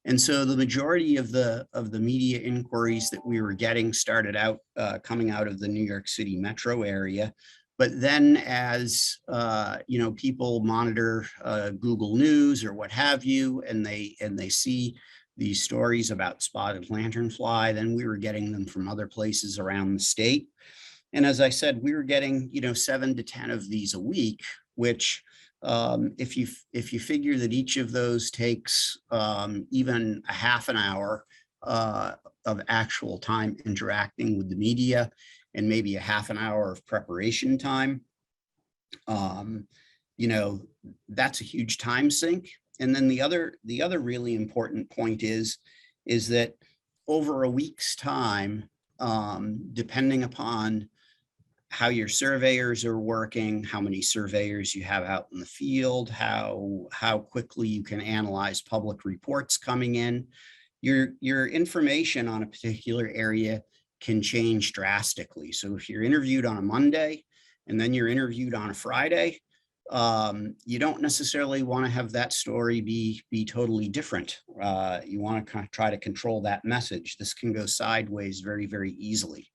And so the majority of the media inquiries that we were getting started out coming out of the New York City metro area. But then as, people monitor Google News or what have you, and they see these stories about spotted lanternfly, then we were getting them from other places around the state. And as I said, we were getting, 7 to 10 of these a week, which if you figure that each of those takes even a half an hour of actual time interacting with the media, and maybe a half an hour of preparation time, that's a huge time sink. And then the other really important point is that over a week's time, depending upon how your surveyors are working, how many surveyors you have out in the field, how quickly you can analyze public reports coming in, your information on a particular area can change drastically. So if you're interviewed on a Monday and then you're interviewed on a Friday, you don't necessarily want to have that story be totally different. You want to try to control that message. This can go sideways very, very easily.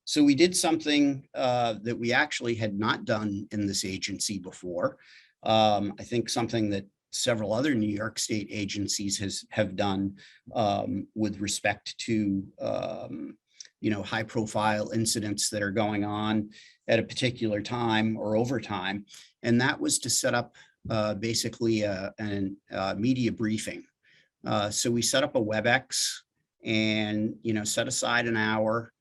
So we did something that we actually had not done in this agency before. I think something that several other New York State agencies have done with respect to high profile incidents that are going on at a particular time or over time. And that was to set up basically a media briefing. So we set up a WebEx and, set aside an hour,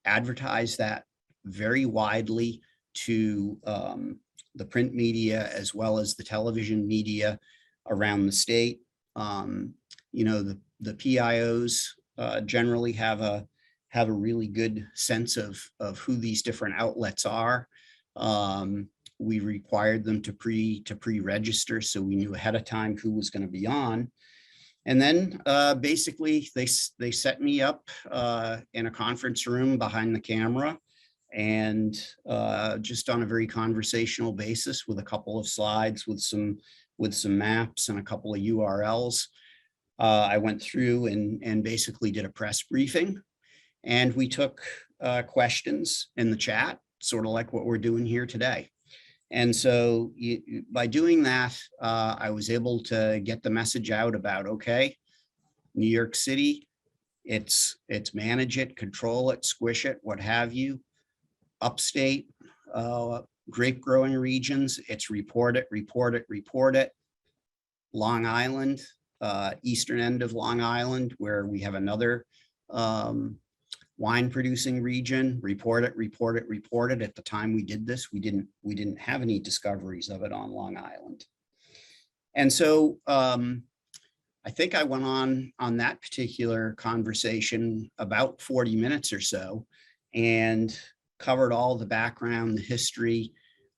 advertise that very widely to the print media as well as the television media around the state. The PIOs generally have a really good sense of who these different outlets are. We required them to pre-register, so we knew ahead of time who was going to be on. And then basically they set me up in a conference room behind the camera, and just on a very conversational basis with a couple of slides with some maps and a couple of URLs. I went through and basically did a press briefing, and we took questions in the chat, sort of like what we're doing here today. And so by doing that, I was able to get the message out about, okay, New York City, it's manage it, control it, squish it, what have you. Upstate, grape growing regions, it's report it, report it, report it. Long Island, eastern end of Long Island, where we have another wine producing region, report it, report it, report it. At the time we did this, we didn't have any discoveries of it on Long Island. And so I think I went on that particular conversation about 40 minutes or so, and covered all the background, the history,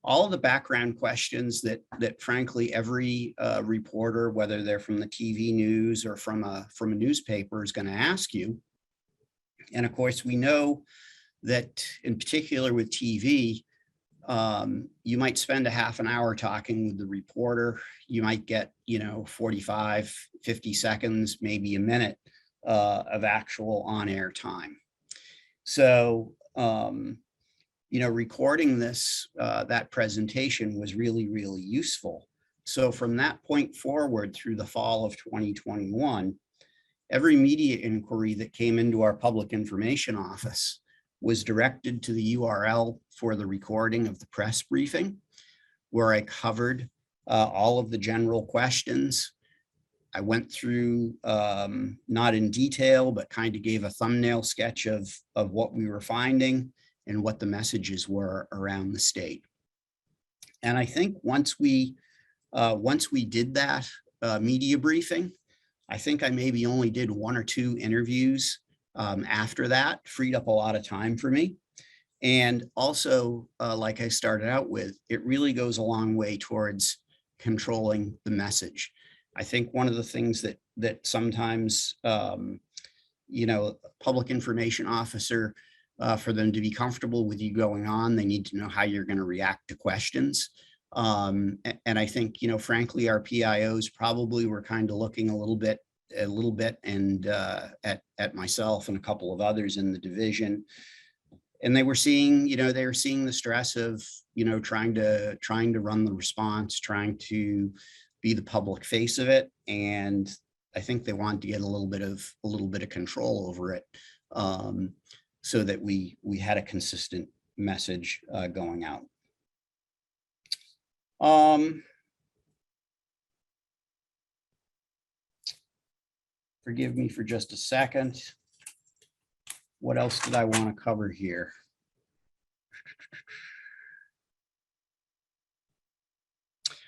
all of the background questions that frankly every reporter, whether they're from the TV news or from a newspaper, is going to ask you. And of course, we know that in particular with TV, you might spend a half an hour talking with the reporter. You might get, 45, 50 seconds, maybe a minute of actual on-air time. So, recording that presentation was really, really useful. So from that point forward through the fall of 2021, every media inquiry that came into our public information office was directed to the URL for the recording of the press briefing, where I covered all of the general questions. I went through, not in detail, but kind of gave a thumbnail sketch of what we were finding and what the messages were around the state. And I think once we did that media briefing, I think I maybe only did 1 or 2 interviews after that, freed up a lot of time for me. And also, like I started out with, it really goes a long way towards controlling the message. I think one of the things that sometimes, public information officer, for them to be comfortable with you going on, they need to know how you're going to react to questions. And I think, frankly, our PIOs probably were kind of looking a little bit and at myself and a couple of others in the division. And they were seeing, the stress of, trying to run the response, trying to be the public face of it. And I think they wanted to get a little bit of control over it, so that we had a consistent message going out. Forgive me for just a second. What else did I want to cover here?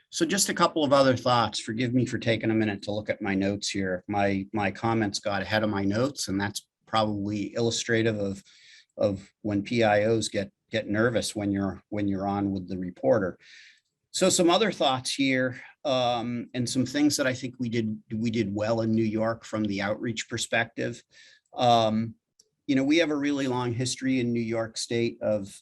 So just a couple of other thoughts. Forgive me for taking a minute to look at my notes here. My comments got ahead of my notes, and that's probably illustrative of when PIOs get nervous when you're on with the reporter. So some other thoughts here, and some things that I think we did well in New York from the outreach perspective. We have a really long history in New York State of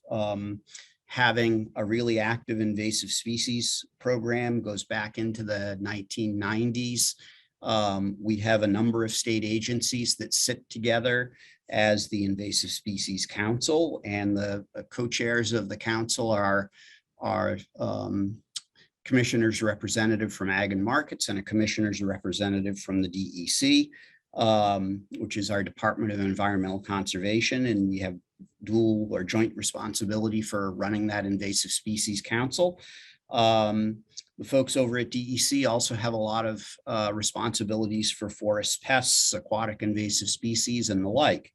having a really active invasive species program, goes back into the 1990s. We have a number of state agencies that sit together as the Invasive Species Council, and the co-chairs of the council are commissioner's representative from Ag and Markets and a commissioner's representative from the DEC, which is our Department of Environmental Conservation, and we have dual or joint responsibility for running that Invasive Species Council. The folks over at DEC also have a lot of responsibilities for forest pests, aquatic invasive species, and the like.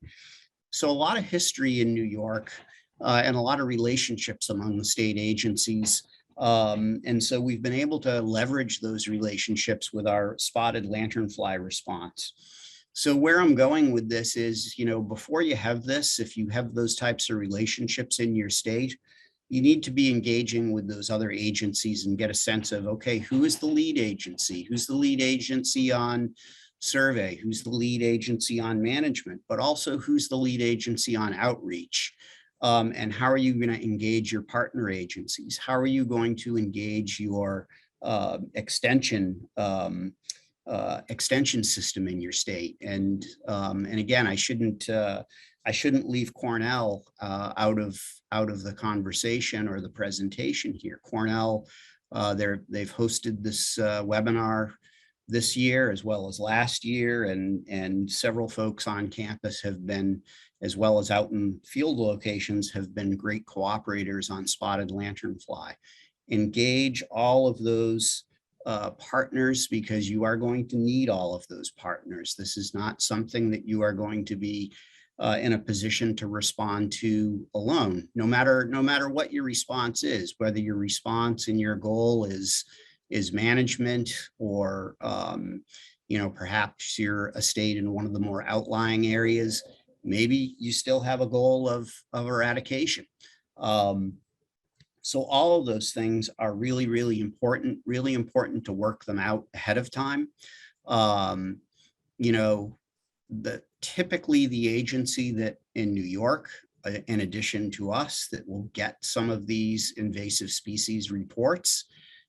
So a lot of history in New York and a lot of relationships among the state agencies. And so we've been able to leverage those relationships with our spotted lanternfly response. So where I'm going with this is, before you have this, if you have those types of relationships in your state, you need to be engaging with those other agencies and get a sense of, okay, who is the lead agency? Who's the lead agency on survey? Who's the lead agency on management? But also who's the lead agency on outreach? And how are you going to engage your partner agencies? How are you going to engage your extension system in your state? And again, I shouldn't leave Cornell out of the conversation or the presentation here. Cornell, they've hosted this webinar this year as well as last year, and several folks on campus have been, as well as out in field locations, have been great cooperators on spotted lanternfly. Engage all of those partners, because you are going to need all of those partners. This is not something that you are going to be in a position to respond to alone, no matter what your response is, whether your response and your goal is management, or perhaps you're a state in one of the more outlying areas. Maybe you still have a goal of eradication. So all of those things are really, really important to work them out ahead of time. Typically the agency that in New York, in addition to us, that will get some of these invasive species reports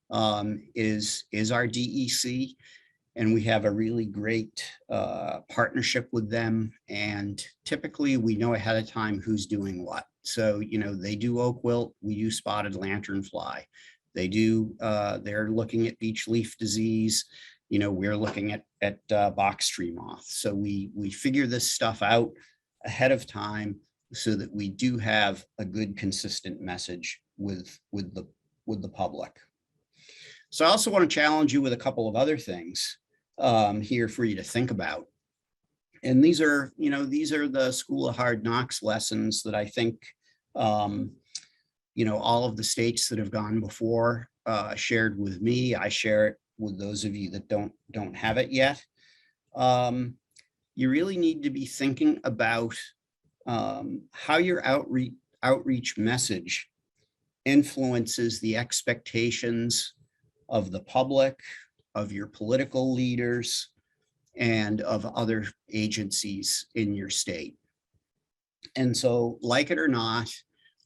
is our DEC. And we have a really great partnership with them. And typically we know ahead of time who's doing what. So, they do oak wilt, we do spotted lanternfly. They're looking at beech leaf disease. We're looking at box tree moth. So we figure this stuff out ahead of time so that we do have a good, consistent message with the public. So I also want to challenge you with a couple of other things here for you to think about. And these are the School of Hard Knocks lessons that I think, all of the states that have gone before shared with me. I share it with those of you that don't have it yet. You really need to be thinking about how your outreach message influences the expectations of the public, of your political leaders, and of other agencies in your state. And so, like it or not,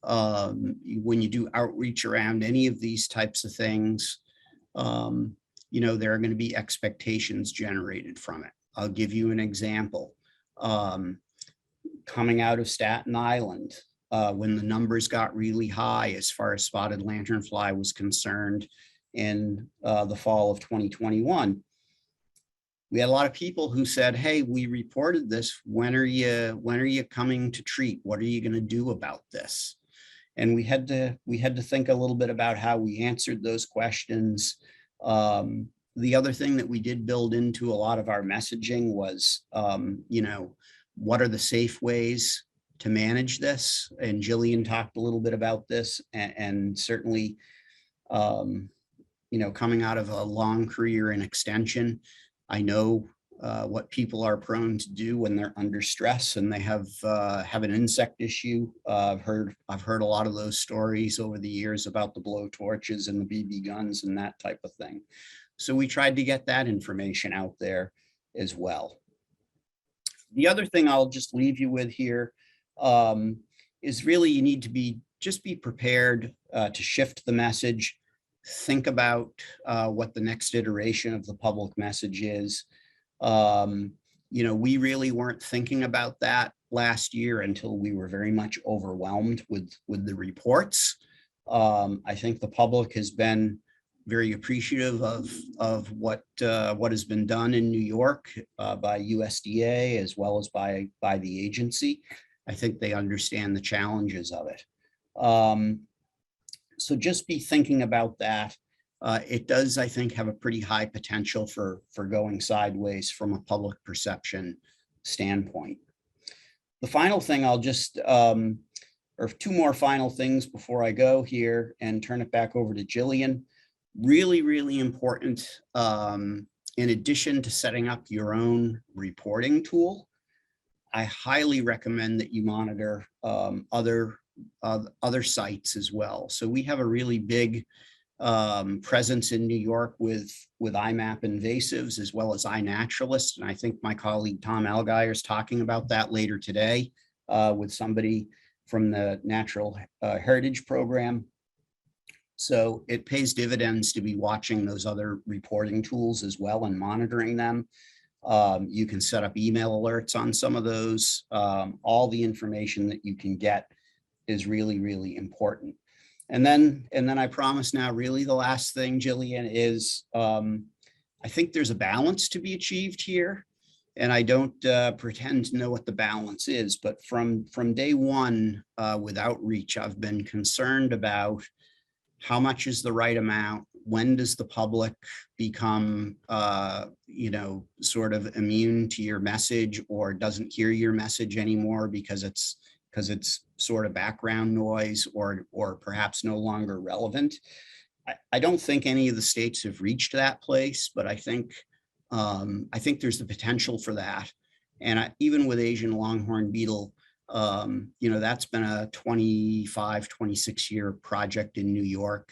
when you do outreach around any of these types of things, there are going to be expectations generated from it. I'll give you an example. Coming out of Staten Island, when the numbers got really high as far as spotted lanternfly was concerned in the fall of 2021, we had a lot of people who said, "Hey, we reported this. When are you coming to treat? What are you going to do about this?" And we had to think a little bit about how we answered those questions. The other thing that we did build into a lot of our messaging was, what are the safe ways to manage this? And Jillian talked a little bit about this, and certainly, coming out of a long career in extension, I know what people are prone to do when they're under stress and they have an insect issue. I've heard a lot of those stories over the years about the blow torches and the BB guns and that type of thing. So we tried to get that information out there as well. The other thing I'll just leave you with here is really you need to be prepared to shift the message. Think about what the next iteration of the public message is. We really weren't thinking about that last year until we were very much overwhelmed with the reports. I think the public has been very appreciative of what has been done in New York by USDA as well as by the agency. I think they understand the challenges of it. So just be thinking about that. It does, I think, have a pretty high potential for going sideways from a public perception standpoint. The final thing I'll just, or two more final things before I go here and turn it back over to Jillian. Really, really important, in addition to setting up your own reporting tool, I highly recommend that you monitor other sites as well. So we have a really big presence in New York with IMAP invasives as well as iNaturalist. And I think my colleague Tom Algier is talking about that later today with somebody from the Natural Heritage Program. So it pays dividends to be watching those other reporting tools as well and monitoring them. You can set up email alerts on some of those. All the information that you can get is really, really important. And then I promise now, really the last thing, Jillian, is I think there's a balance to be achieved here. And I don't pretend to know what the balance is, but from day one with outreach, I've been concerned about how much is the right amount? When does the public become, sort of immune to your message or doesn't hear your message anymore because it's sort of background noise or perhaps no longer relevant? I don't think any of the states have reached that place, but I think there's the potential for that. And even with Asian longhorn beetle, that's been a 25, 26 year project in New York,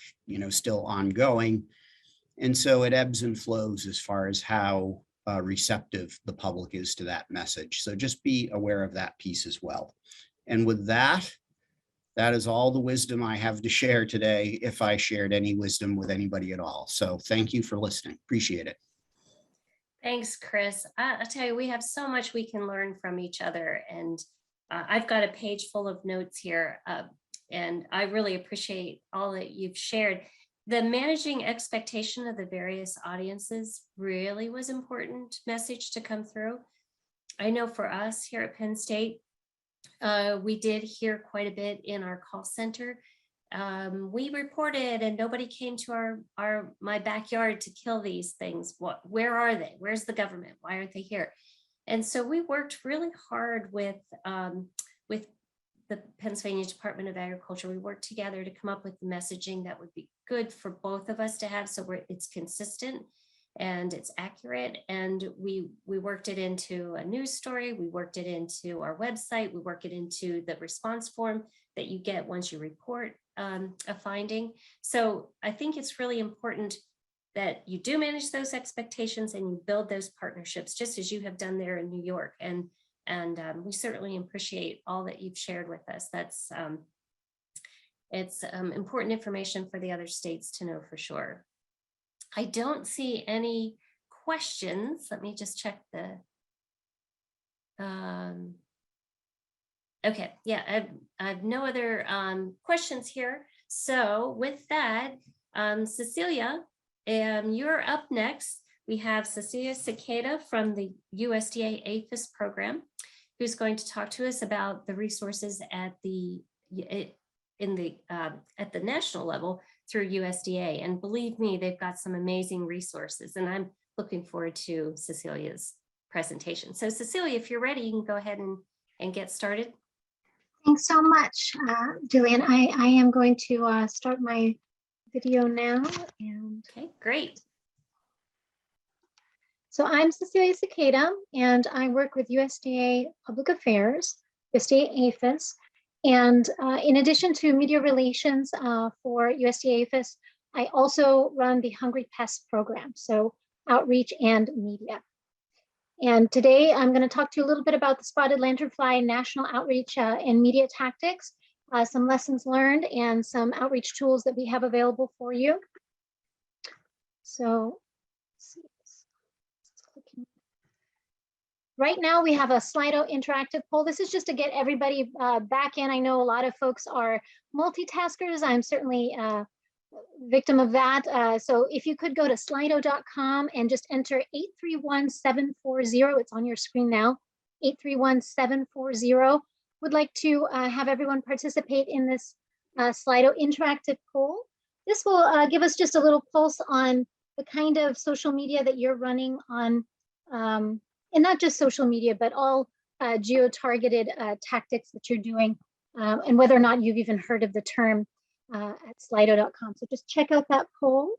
still ongoing. And so it ebbs and flows as far as how receptive the public is to that message. So just be aware of that piece as well. And with that is all the wisdom I have to share today, if I shared any wisdom with anybody at all. So thank you for listening. Appreciate it. Thanks, Chris. I'll tell you, we have so much we can learn from each other. And I've got a page full of notes here, and I really appreciate all that you've shared. The managing expectation of the various audiences really was an important message to come through. I know for us here at Penn State, we did hear quite a bit in our call center. We reported and nobody came to my backyard to kill these things. Where are they? Where's the government? Why aren't they here? And so we worked really hard with the Pennsylvania Department of Agriculture. We worked together to come up with the messaging that would be good for both of us to have, so it's consistent and it's accurate. And we worked it into a news story. We worked it into our website. We work it into the response form that you get once you report a finding. So I think it's really important that you do manage those expectations and you build those partnerships, just as you have done there in New York. And we certainly appreciate all that you've shared with us. That's it's important information for the other states to know for sure. I don't see any questions. Let me just check the. Okay, yeah, I have no other questions here. So with that, Cecilia, you're up next. We have Cecilia Sequeira from the USDA-APHIS program, who's going to talk to us about the resources at the national level through USDA. And believe me, they've got some amazing resources, and I'm looking forward to Cecilia's presentation. So Cecilia, if you're ready, you can go ahead and get started. Thanks so much, Jillian. I am going to start my video now. And okay, great. So I'm Cecilia Sequeira, and I work with USDA Public Affairs, USDA-APHIS. And in addition to media relations for USDA-APHIS, I also run the Hungry Pests program, so outreach and media. And today I'm going to talk to you a little bit about the spotted lanternfly national outreach and media tactics, some lessons learned, and some outreach tools that we have available for you. So, let's see. Right now we have a Slido interactive poll. This is just to get everybody back in. I know a lot of folks are multitaskers. I'm certainly victim of that. So if you could go to slido.com and just enter 831740, it's on your screen now, 831740. Would like to have everyone participate in this Slido interactive poll. This will give us just a little pulse on the kind of social media that you're running on, and not just social media, but all geo-targeted tactics that you're doing, and whether or not you've even heard of the term at slido.com. So just check out that poll.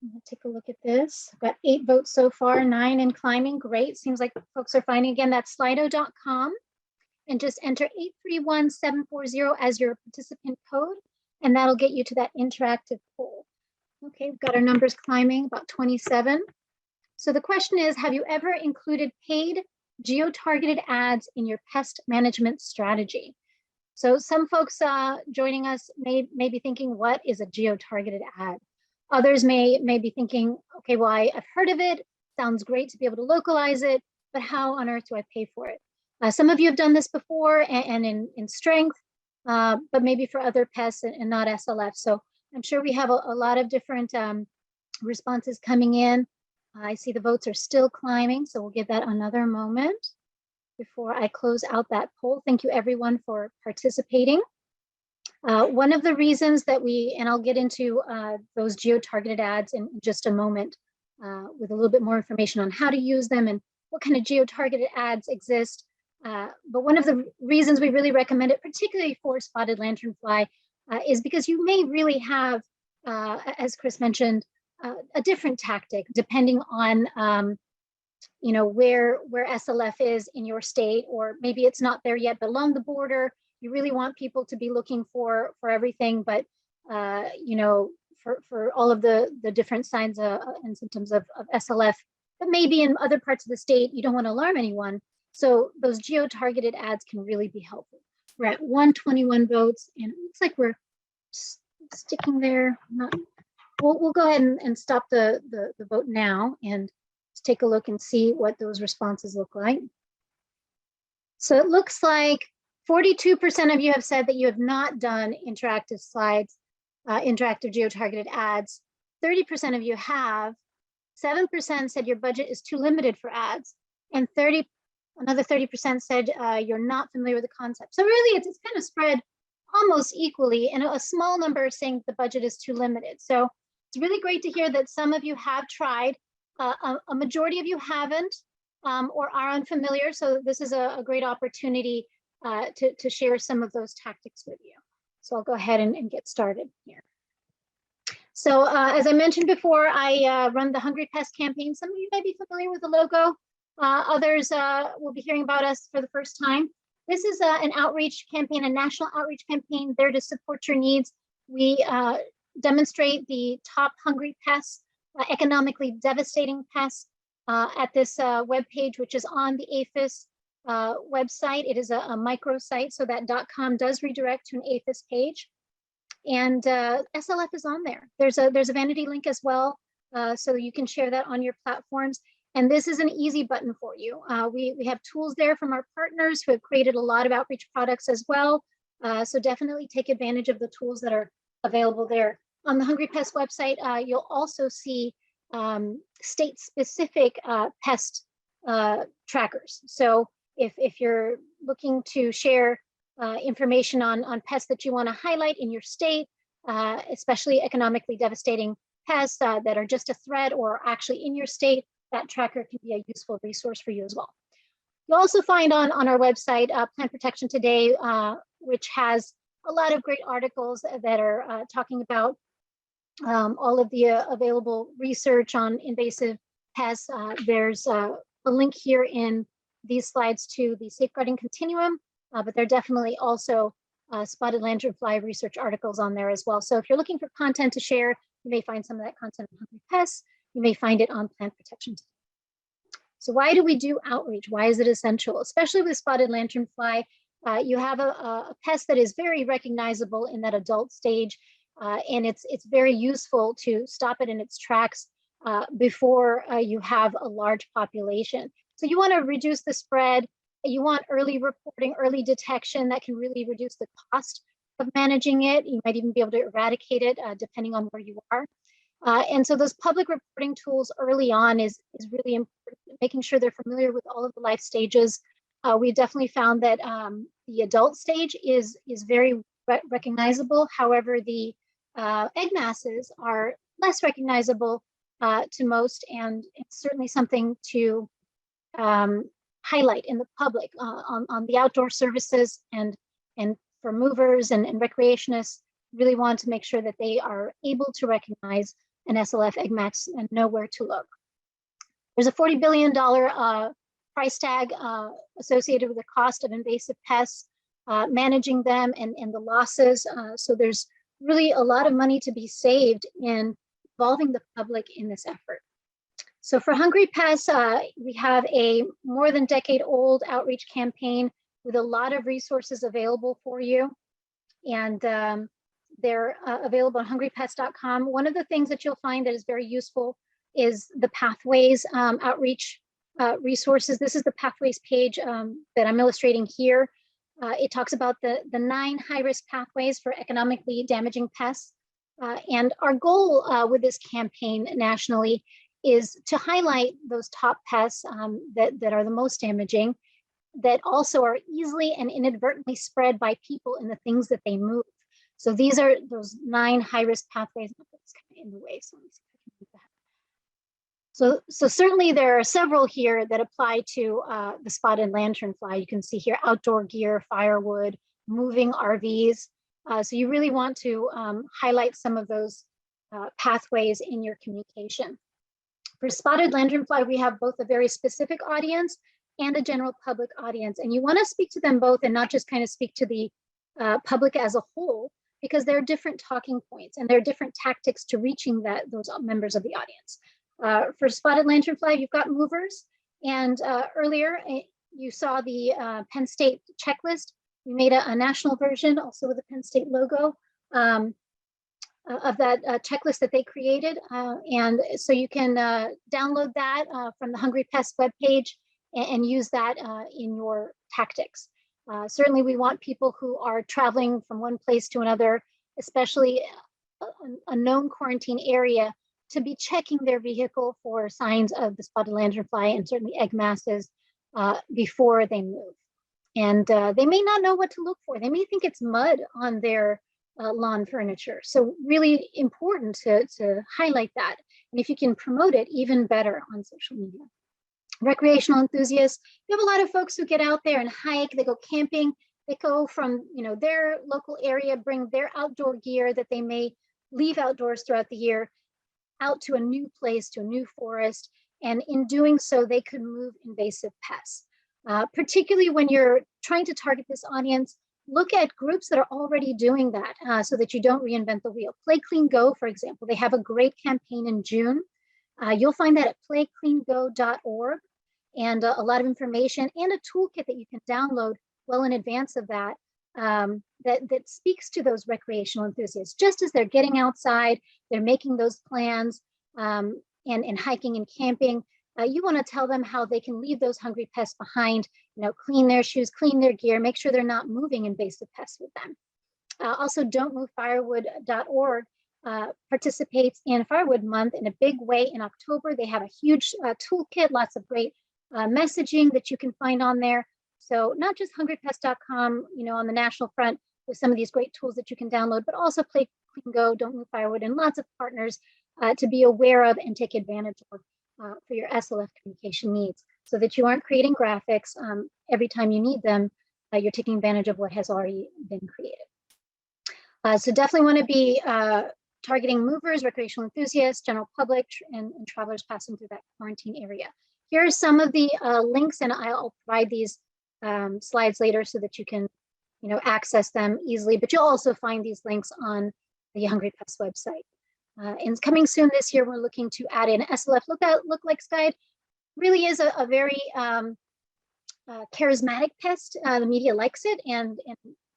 We'll take a look at this. I've got 8 votes so far, 9 and climbing. Great. Seems like folks are finding. Again, that's slido.com. And just enter 831740 as your participant code, and that'll get you to that interactive poll. Okay, we've got our numbers climbing, about 27. So the question is, have you ever included paid geo-targeted ads in your pest management strategy? So some folks joining us may be thinking, what is a geo-targeted ad? Others may be thinking, okay, well, I've heard of it. Sounds great to be able to localize it, but how on earth do I pay for it? Some of you have done this before and in strength, but maybe for other pests and not SLF. So I'm sure we have a lot of different responses coming in. I see the votes are still climbing, so we'll give that another moment before I close out that poll. Thank you everyone for participating. One of the reasons that and I'll get into those geo-targeted ads in just a moment with a little bit more information on how to use them and what kind of geo-targeted ads exist. But one of the reasons we really recommend it, particularly for spotted lanternfly, is because you may really have, as Chris mentioned, a different tactic depending on where SLF is in your state, or maybe it's not there yet, but along the border, you really want people to be looking for everything, but for all of the different signs and symptoms of SLF. But maybe in other parts of the state, you don't want to alarm anyone. So those geo-targeted ads can really be helpful. We're at 121 votes, and it looks like we're sticking there. We'll go ahead and stop the vote now and just take a look and see what those responses look like. So it looks like 42% of you have said that you have not done interactive slides, interactive geo-targeted ads. 30% of you have. 7% said your budget is too limited for ads, and another 30% said you're not familiar with the concept. So really, it's kind of spread almost equally, and a small number saying the budget is too limited. So it's really great to hear that some of you have tried. A majority of you haven't or are unfamiliar. So this is a great opportunity to share some of those tactics with you. So I'll go ahead and get started here. So as I mentioned before, I run the Hungry Pest campaign. Some of you may be familiar with the logo. Others will be hearing about us for the first time. This is an outreach campaign, a national outreach campaign there to support your needs. We demonstrate the top hungry pests, economically devastating pests at this webpage, which is on the APHIS website. It is a microsite, so that .com does redirect to an APHIS page. And SLF is on there. There's a vanity link as well, so you can share that on your platforms. And this is an easy button for you. We have tools there from our partners who have created a lot of outreach products as well. So definitely take advantage of the tools that are available there. On the Hungry Pest website, you'll also see state-specific pest trackers. So if you're looking to share information on pests that you want to highlight in your state, especially economically devastating pests that are just a threat or actually in your state, that tracker can be a useful resource for you as well. You'll also find on our website Plant Protection Today, which has a lot of great articles that are talking about all of the available research on invasive pests. There's a link here in these slides to the Safeguarding Continuum, but there are definitely also spotted lanternfly research articles on there as well. So if you're looking for content to share, you may find some of that content on Hungry Pests. You may find it on Plant Protection. So why do we do outreach? Why is it essential? Especially with spotted lanternfly, you have a pest that is very recognizable in that adult stage, and it's very useful to stop it in its tracks before you have a large population. So you want to reduce the spread. You want early reporting, early detection that can really reduce the cost of managing it. You might even be able to eradicate it depending on where you are. And so those public reporting tools early on is really important, making sure they're familiar with all of the life stages. We definitely found that the adult stage is very recognizable. However, the egg masses are less recognizable to most, and it's certainly something to highlight in the public on the outdoor services and for movers and recreationists. Really want to make sure that they are able to recognize an SLF egg mass and know where to look. There's a $40 billion price tag associated with the cost of invasive pests, managing them and the losses. So there's really a lot of money to be saved in involving the public in this effort. So for Hungry Pests, we have a more than decade-old outreach campaign with a lot of resources available for you. And they're available on hungrypest.com. One of the things that you'll find that is very useful is the Pathways outreach resources. This is the Pathways page that I'm illustrating here. It talks about the 9 high-risk pathways for economically damaging pests. And our goal with this campaign nationally is to highlight those top pests that are the most damaging, that also are easily and inadvertently spread by people in the things that they move. So these are those 9 high-risk pathways. That's kind of in the way, so let me see if I can move that. So certainly there are several here that apply to the spotted lanternfly. You can see here outdoor gear, firewood, moving RVs. So you really want to highlight some of those pathways in your communication. For spotted lanternfly, we have both a very specific audience and a general public audience. And you want to speak to them both and not just kind of speak to the public as a whole, because there are different talking points and there are different tactics to reaching those members of the audience. For spotted lanternfly, you've got movers. And earlier, you saw the Penn State checklist. We made a national version also with the Penn State logo of that checklist that they created. And so you can download that from the Hungry Pests webpage and use that in your tactics. Certainly we want people who are traveling from one place to another, especially a known quarantine area, to be checking their vehicle for signs of the spotted lanternfly and certainly egg masses before they move. And they may not know what to look for. They may think it's mud on their lawn furniture. So really important to highlight that. And if you can promote it, even better on social media. Recreational enthusiasts, you have a lot of folks who get out there and hike, they go camping, they go from their local area, bring their outdoor gear that they may leave outdoors throughout the year out to a new place, to a new forest. And in doing so, they could move invasive pests. Particularly when you're trying to target this audience, look at groups that are already doing that so that you don't reinvent the wheel. Play Clean Go, for example, they have a great campaign in June. You'll find that at playcleango.org, and a lot of information and a toolkit that you can download well in advance of that, that speaks to those recreational enthusiasts. Just as they're getting outside, they're making those plans and hiking and camping, you want to tell them how they can leave those hungry pests behind, clean their shoes, clean their gear, make sure they're not moving invasive pests with them. Also, don'tmovefirewood.org participates in Firewood Month in a big way in October. They have a huge toolkit, lots of great messaging that you can find on there. So not just hungrypest.com, on the national front with some of these great tools that you can download, but also Play Clean Go, Don't Move Firewood, and lots of partners to be aware of and take advantage of for your SLF communication needs, so that you aren't creating graphics every time you need them. You're taking advantage of what has already been created. So definitely want to be targeting movers, recreational enthusiasts, general public, and travelers passing through that quarantine area. Here are some of the links, and I'll provide these slides later so that you can, access them easily. But you'll also find these links on the Hungry Pests website. And coming soon this year, we're looking to add in SLF lookalikes guide. Really is a very charismatic pest. The media likes it, and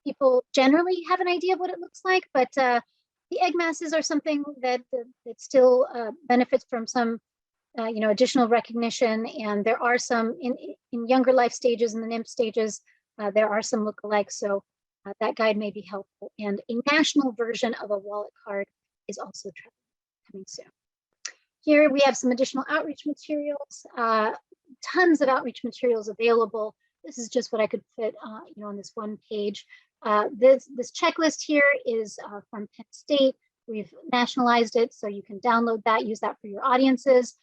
people generally have an idea of what it looks like. But the egg masses are something that still benefits from some additional recognition. And there are some in younger life stages, in the NIMP stages, there are some lookalikes. So that guide may be helpful. And a national version of a wallet card is also coming soon. Here we have some additional outreach materials, tons of outreach materials available. This is just what I could fit, on this one page. This checklist here is from Penn State. We've nationalized it, so you can download that, use that for your audiences.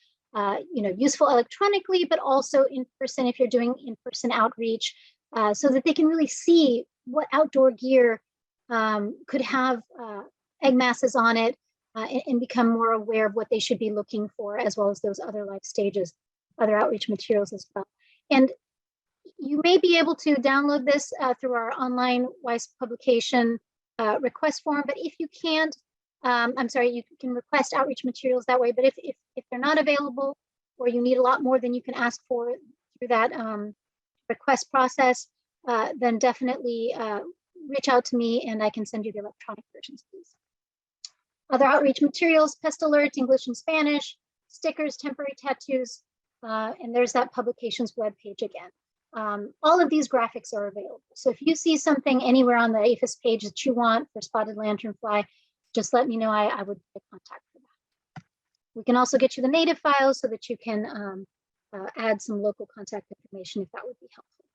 Useful electronically, but also in person if you're doing in-person outreach, so that they can really see what outdoor gear could have egg masses on it, and become more aware of what they should be looking for, as well as those other life stages, other outreach materials as well. And you may be able to download this through our online WISE publication request form, but if you can't, you can request outreach materials that way, but if they're not available, or you need a lot more than you can ask for through that request process, then definitely reach out to me and I can send you the electronic versions, please. Other outreach materials: pest alerts, English and Spanish, stickers, temporary tattoos, and there's that publications webpage again. All of these graphics are available. So if you see something anywhere on the APHIS page that you want for spotted lanternfly, just let me know. I would make contact for that. We can also get you the native files so that you can add some local contact information if that would be helpful.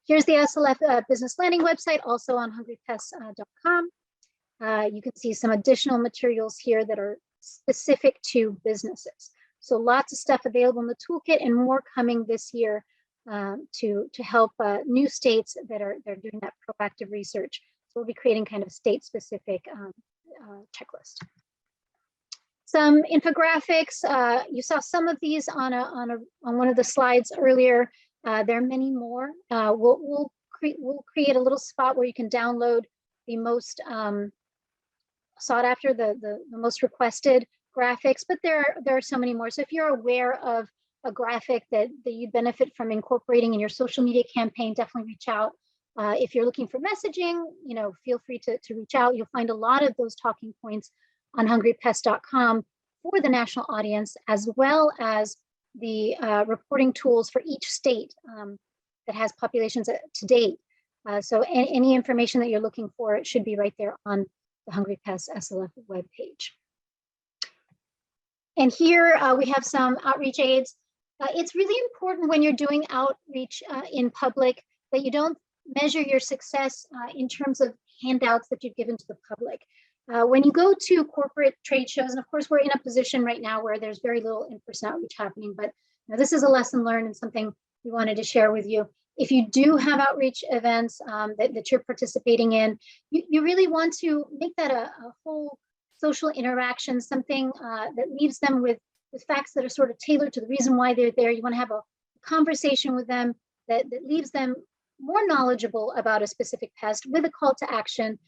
Here's the SLF business landing website, also on hungrypests.com. You can see some additional materials here that are specific to businesses. So lots of stuff available in the toolkit, and more coming this year to help new states that are doing that proactive research. So we'll be creating kind of state-specific checklist. Some infographics. You saw some of these on one of the slides earlier. There are many more. We'll create a little spot where you can download the most sought after, the most requested graphics, but there are so many more. So if you're aware of a graphic that you benefit from incorporating in your social media campaign, definitely reach out. If you're looking for messaging, feel free to reach out. You'll find a lot of those talking points on hungrypest.com for the national audience, as well as the reporting tools for each state that has populations to date. So any information that you're looking for, it should be right there on the Hungry Pests SLF webpage. And here we have some outreach aids. It's really important when you're doing outreach in public that you don't measure your success in terms of handouts that you've given to the public. When you go to corporate trade shows, and of course we're in a position right now where there's very little in-person outreach happening, but this is a lesson learned and something we wanted to share with you. If you do have outreach events that you're participating in, you really want to make that a whole social interaction, something that leaves them with facts that are sort of tailored to the reason why they're there. You want to have a conversation with them that leaves them more knowledgeable about a specific pest with a call to action.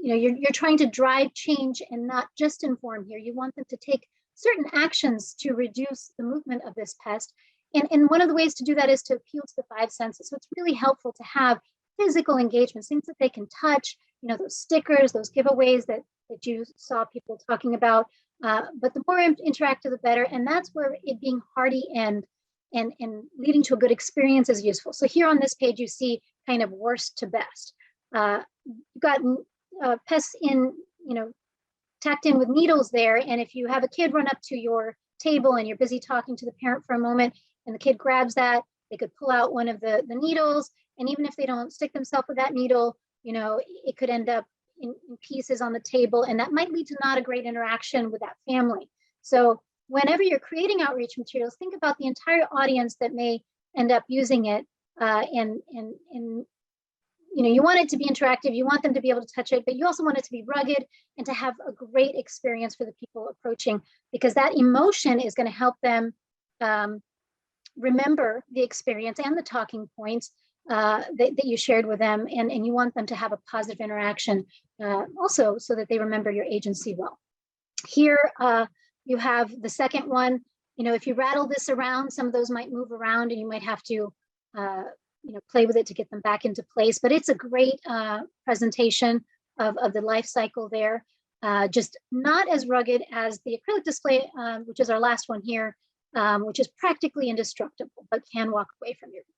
You're trying to drive change and not just inform here. You want them to take certain actions to reduce the movement of this pest. And one of the ways to do that is to appeal to the five senses. So it's really helpful to have physical engagements, things that they can touch, those stickers, those giveaways that you saw people talking about. But the more interactive, the better. And that's where it being hardy and leading to a good experience is useful. So here on this page, you see kind of worst to best. You've got pests tacked in with needles there. And if you have a kid run up to your table and you're busy talking to the parent for a moment, and the kid grabs that, they could pull out one of the needles. And even if they don't stick themselves with that needle, it could end up in pieces on the table, and that might lead to not a great interaction with that family. So whenever you're creating outreach materials, think about the entire audience that may end up using it, and you want it to be interactive, you want them to be able to touch it, but you also want it to be rugged and to have a great experience for the people approaching, because that emotion is going to help them remember the experience and the talking points that you shared with them, and you want them to have a positive interaction also so that they remember your agency well. Here you have the second one. If you rattle this around, some of those might move around and you might have to play with it to get them back into place, but it's a great presentation of the life cycle there. Just not as rugged as the acrylic display, which is our last one here, which is practically indestructible, but can walk away from your youth.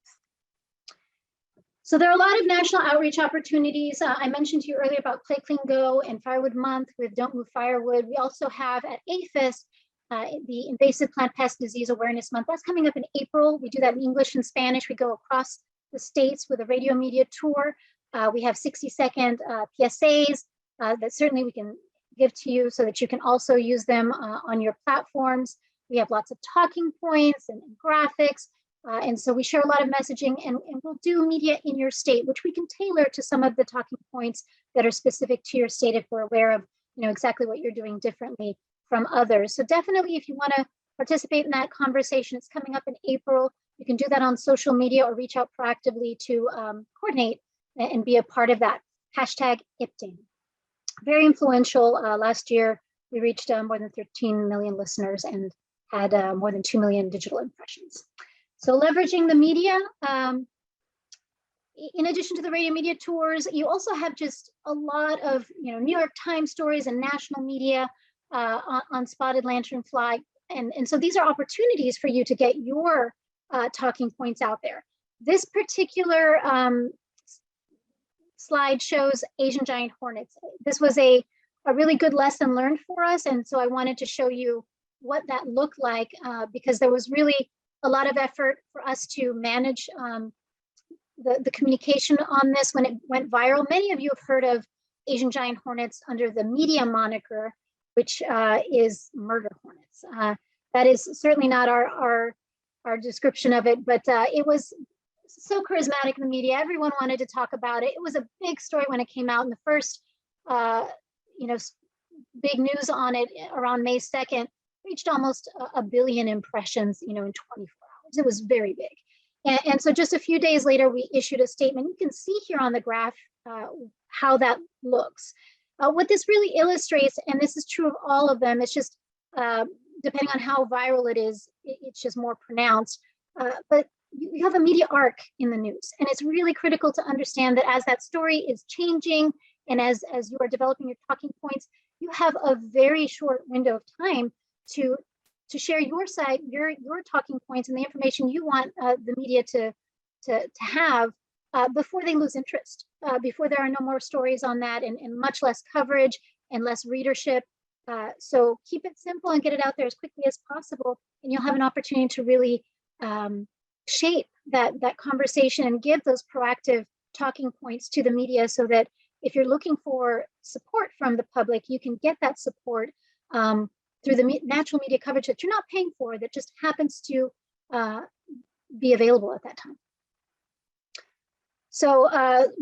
So there are a lot of national outreach opportunities. I mentioned to you earlier about Play Clean Go and Firewood Month with Don't Move Firewood. We also have at APHIS, the Invasive Plant Pest Disease Awareness Month. That's coming up in April. We do that in English and Spanish. We go across the states with a radio media tour. We have 60-second PSAs that certainly we can give to you so that you can also use them on your platforms. We have lots of talking points and graphics. And so we share a lot of messaging, and we'll do media in your state, which we can tailor to some of the talking points that are specific to your state if we're aware of, exactly what you're doing differently from others. So definitely, if you want to participate in that conversation, it's coming up in April. You can do that on social media or reach out proactively to coordinate and be a part of that. Hashtag IPDAM. Very influential. Last year, we reached more than 13 million listeners and had more than 2 million digital impressions. So leveraging the media, in addition to the radio media tours, you also have just a lot of New York Times stories and national media on spotted lanternfly. And so these are opportunities for you to get your talking points out there. This particular slide shows Asian giant hornets. This was a really good lesson learned for us. And so I wanted to show you what that looked like because there was really a lot of effort for us to manage the communication on this when it went viral. Many of you have heard of Asian giant hornets under the media moniker, which is murder hornets. That is certainly not our description of it, but it was so charismatic in the media. Everyone wanted to talk about it. It was a big story when it came out, and the first big news on it around May 2nd reached almost a billion impressions, in 24 hours. It was very big. And so just a few days later, we issued a statement. You can see here on the graph how that looks. What this really illustrates, and this is true of all of them, it's just depending on how viral it is, it's just more pronounced. But you have a media arc in the news. And it's really critical to understand that as that story is changing and as you are developing your talking points, you have a very short window of time to share your side, your talking points and the information you want the media to have before they lose interest, before there are no more stories on that and much less coverage and less readership. So keep it simple and get it out there as quickly as possible, and you'll have an opportunity to really shape that conversation and give those proactive talking points to the media so that if you're looking for support from the public, you can get that support through the natural media coverage that you're not paying for, that just happens to be available at that time. So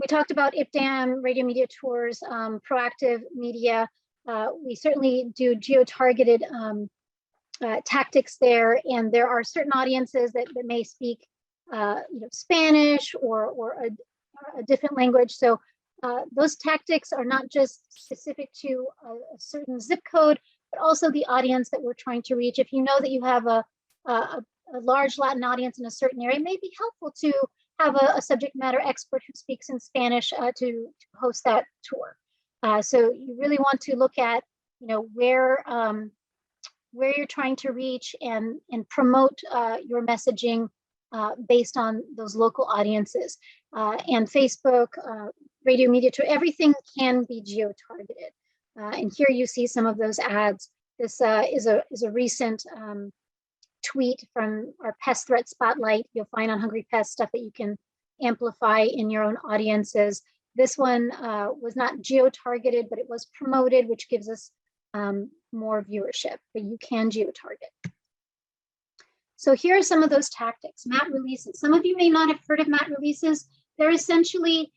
we talked about IPDAM, radio media tours, proactive media. We certainly do geo-targeted tactics there, and there are certain audiences that may speak Spanish or a different language. So those tactics are not just specific to a certain zip code, but also the audience that we're trying to reach. If you know that you have a large Latin audience in a certain area, it may be helpful to have a subject matter expert who speaks in Spanish to host that tour. So you really want to look at where you're trying to reach and promote your messaging based on those local audiences. And Facebook, radio media tour, everything can be geo-targeted. And here you see some of those ads. This is a recent tweet from our pest threat spotlight. You'll find on Hungry Pest stuff that you can amplify in your own audiences. This one was not geo-targeted, but it was promoted, which gives us more viewership, but you can geo-target. So here are some of those tactics. Mat releases. Some of you may not have heard of mat releases. They're essentially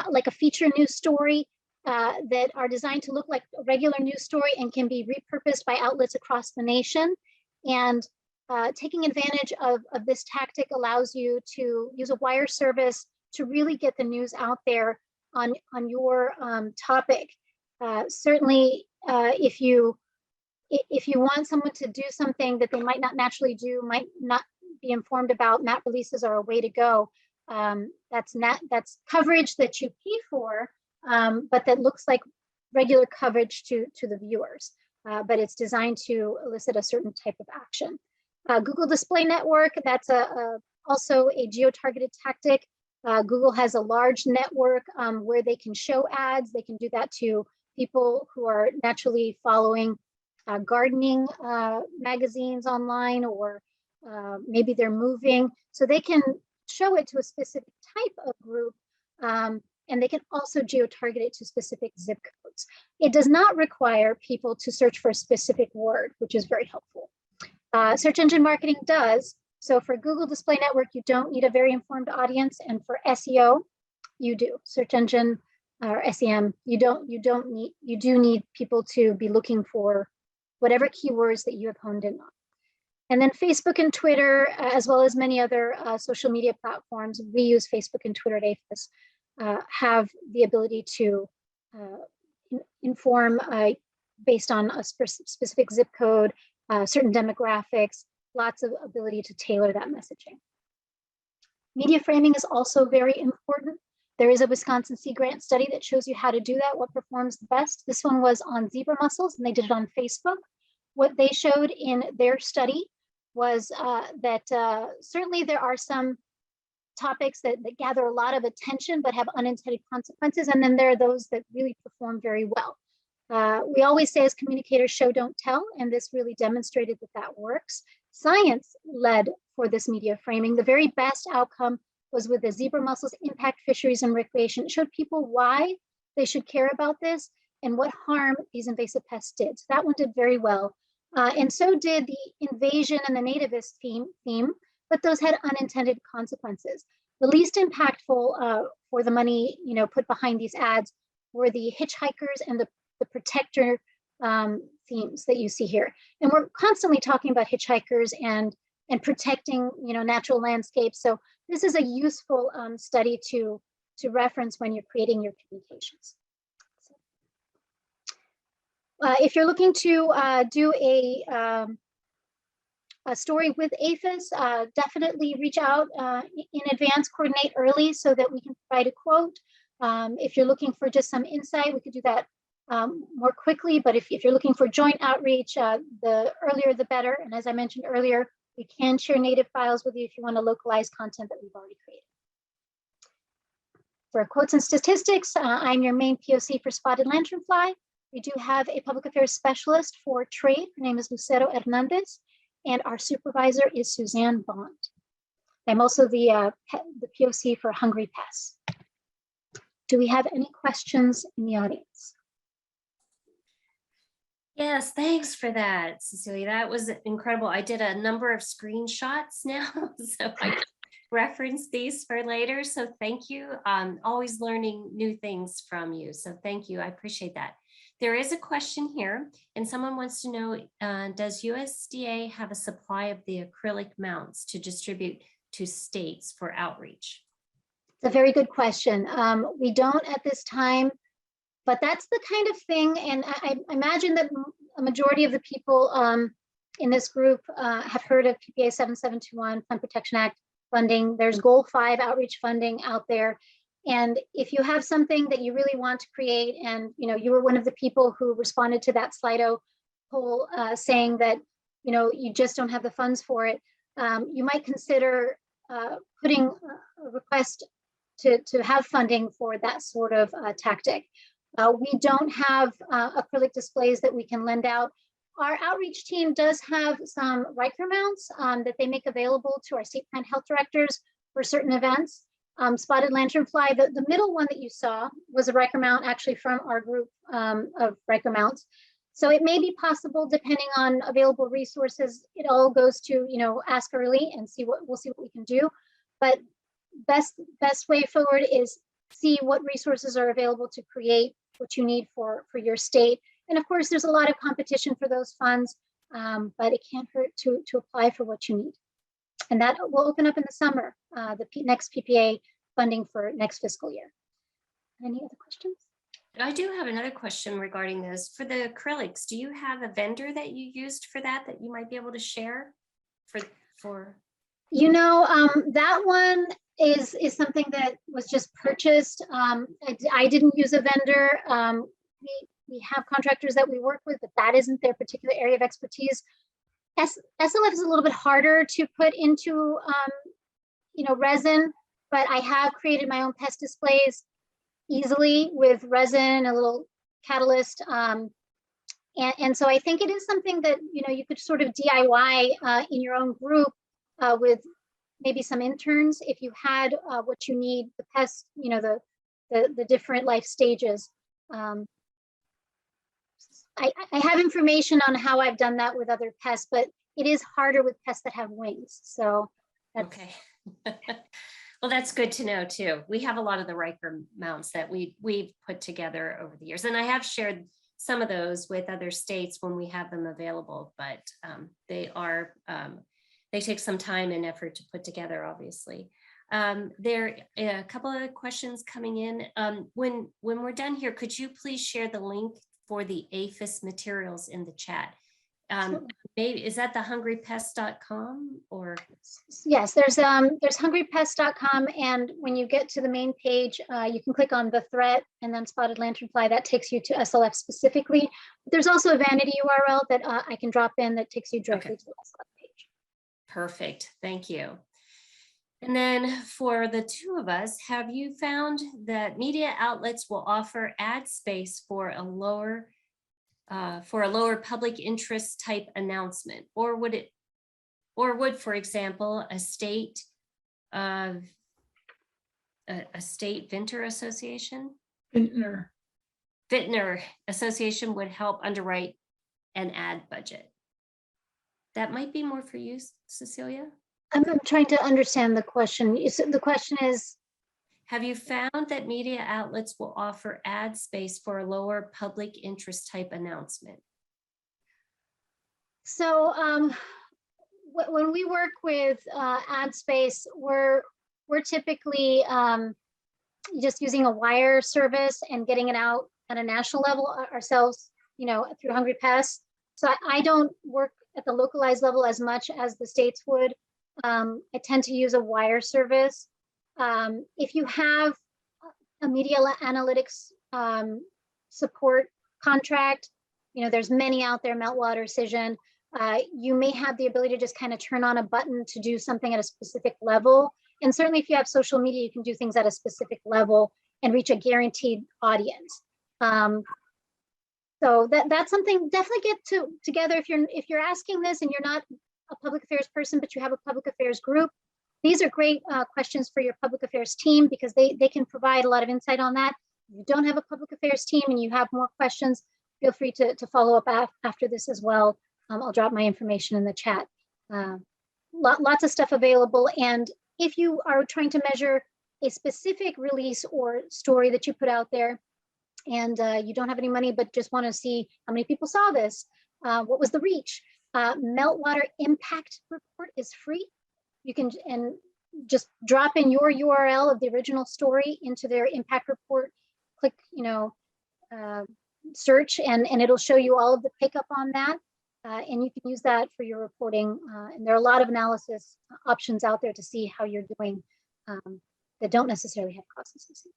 like a feature news story that are designed to look like a regular news story and can be repurposed by outlets across the nation. And taking advantage of this tactic allows you to use a wire service to really get the news out there on your topic. Certainly, if you want someone to do something that they might not naturally do, might not be informed about, mat releases are a way to go. That's coverage that you pay for, but that looks like regular coverage to the viewers. But it's designed to elicit a certain type of action. Google Display Network, that's also a geo-targeted tactic. Google has a large network where they can show ads. They can do that to people who are naturally following gardening magazines online, or maybe they're moving. So they can show it to a specific type of group, and they can also geo-target it to specific zip codes. It does not require people to search for a specific word, which is very helpful. Search engine marketing does. So for Google Display Network, you don't need a very informed audience, and for SEO, you do. Search engine or SEM, you do need people to be looking for whatever keywords that you have honed in on. And then Facebook and Twitter, as well as many other social media platforms, we use Facebook and Twitter at APHIS, have the ability to inform based on a specific zip code, certain demographics, lots of ability to tailor that messaging. Media framing is also very important. There is a Wisconsin Sea Grant study that shows you how to do that, what performs the best. This one was on zebra mussels, and they did it on Facebook. What they showed in their study was that certainly there are some topics that gather a lot of attention but have unintended consequences, and then there are those that really perform very well. We always say as communicators, show, don't tell, and this really demonstrated that that works. Science led for this media framing. The very best outcome was with the zebra mussels impact fisheries and recreation. It showed people why they should care about this and what harm these invasive pests did. So that one did very well. And so did the invasion and the nativist theme, but those had unintended consequences. The least impactful for the money put behind these ads were the hitchhikers and the protector themes that you see here. And we're constantly talking about hitchhikers and protecting natural landscapes. So this is a useful study to reference when you're creating your communications. If you're looking to do a story with APHIS, definitely reach out in advance, coordinate early so that we can provide a quote. If you're looking for just some insight, we could do that more quickly, but if you're looking for joint outreach, the earlier the better. And as I mentioned earlier, we can share native files with you if you want to localize content that we've already created. For quotes and statistics, I'm your main POC for spotted lanternfly. We do have a public affairs specialist for trade. Her name is Lucero Hernandez, and our supervisor is Suzanne Bond. I'm also the POC for hungry pests. Do we have any questions in the audience? Yes, thanks for that, Cecilia. That was incredible. I did a number of screenshots now, so I can reference these for later. So thank you. Always learning new things from you. So thank you. I appreciate that. There is a question here, and someone wants to know, does USDA have a supply of the acrylic mounts to distribute to states for outreach? It's a very good question. We don't at this time. But that's the kind of thing, and I imagine that a majority of the people in this group have heard of PPA 7721, Plant Protection Act funding. There's Goal 5 outreach funding out there. And if you have something that you really want to create, and you were one of the people who responded to that Slido poll saying that you just don't have the funds for it, you might consider putting a request to have funding for that sort of tactic. We don't have acrylic displays that we can lend out. Our outreach team does have some Riker mounts that they make available to our state plant health directors for certain events. Spotted lanternfly, the middle one that you saw was a Riker mount actually from our group of Riker mounts. So it may be possible, depending on available resources. It all goes to ask early and we'll see what we can do. But best way forward is see what resources are available to create what you need for your state. And of course, there's a lot of competition for those funds, but it can't hurt to apply for what you need. And that will open up in the summer, the next PPA funding for next fiscal year. Any other questions? I do have another question regarding this. For the acrylics, do you have a vendor that you used for that you might be able to share for? That one is something that was just purchased. I didn't use a vendor. We have contractors that we work with, but that isn't their particular area of expertise. SLF is a little bit harder to put into, resin, but I have created my own pest displays easily with resin, a little catalyst. And so I think it is something that, you could sort of DIY in your own group with maybe some interns if you had what you need, the pest, the different life stages. I have information on how I've done that with other pests, but it is harder with pests that have wings. So that's, okay. Well, that's good to know too. We have a lot of the Riker mounts that we've put together over the years, and I have shared some of those with other states when we have them available, but they take some time and effort to put together, obviously. There are a couple of questions coming in. When we're done here, could you please share the link for the APHIS materials in the chat? Maybe is that the hungrypest.com or? Yes, there's hungrypest.com, and when you get to the main page, you can click on the threat and then spotted lanternfly. That takes you to SLF specifically. There's also a vanity URL that I can drop in that takes you directly to the SLF page. Perfect, thank you. And then for the two of us, have you found that media outlets will offer ad space for a lower public interest type announcement, or would, for example, a state Vintner Association? Vintner Association would help underwrite an ad budget. That might be more for you, Cecilia. I'm trying to understand the question. The question is, have you found that media outlets will offer ad space for a lower public interest type announcement? So when we work with ad space, we're typically just using a wire service and getting it out at a national level ourselves, through Hungry Pests. So I don't work at the localized level as much as the states would. I tend to use a wire service. If you have a media analytics support contract, there's many out there, Meltwater, Cision. You may have the ability to just kind of turn on a button to do something at a specific level. And certainly if you have social media, you can do things at a specific level and reach a guaranteed audience. So that's something, definitely get together if you're asking this and you're not a public affairs person, but you have a public affairs group. These are great questions for your public affairs team because they can provide a lot of insight on that. If you don't have a public affairs team and you have more questions, feel free to follow up after this as well. I'll drop my information in the chat. Lots of stuff available. And if you are trying to measure a specific release or story that you put out there and you don't have any money, but just want to see how many people saw this, what was the reach? Meltwater Impact Report is free. You can just drop in your URL of the original story into their impact report, click, search, and it'll show you all of the pickup on that. And you can use that for your reporting. And there are a lot of analysis options out there to see how you're doing that don't necessarily have costs associated.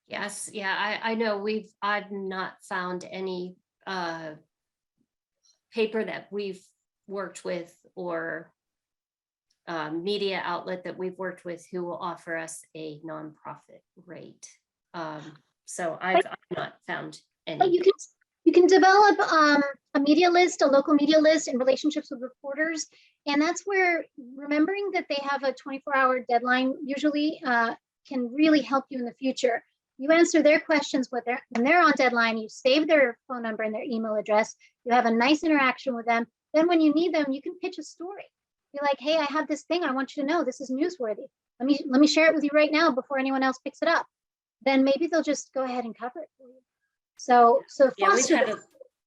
Yes, yeah, I know I've not found any paper that we've worked with or media outlet that we've worked with who will offer us a nonprofit rate. So I've not found any. But you can develop a media list, a local media list in relationships with reporters. And that's where remembering that they have a 24-hour deadline usually can really help you in the future. You answer their questions when they're on deadline, you save their phone number and their email address, you have a nice interaction with them. Then when you need them, you can pitch a story. Be like, hey, I have this thing I want you to know. This is newsworthy. Let me share it with you right now before anyone else picks it up. Then maybe they'll just go ahead and cover it for you. So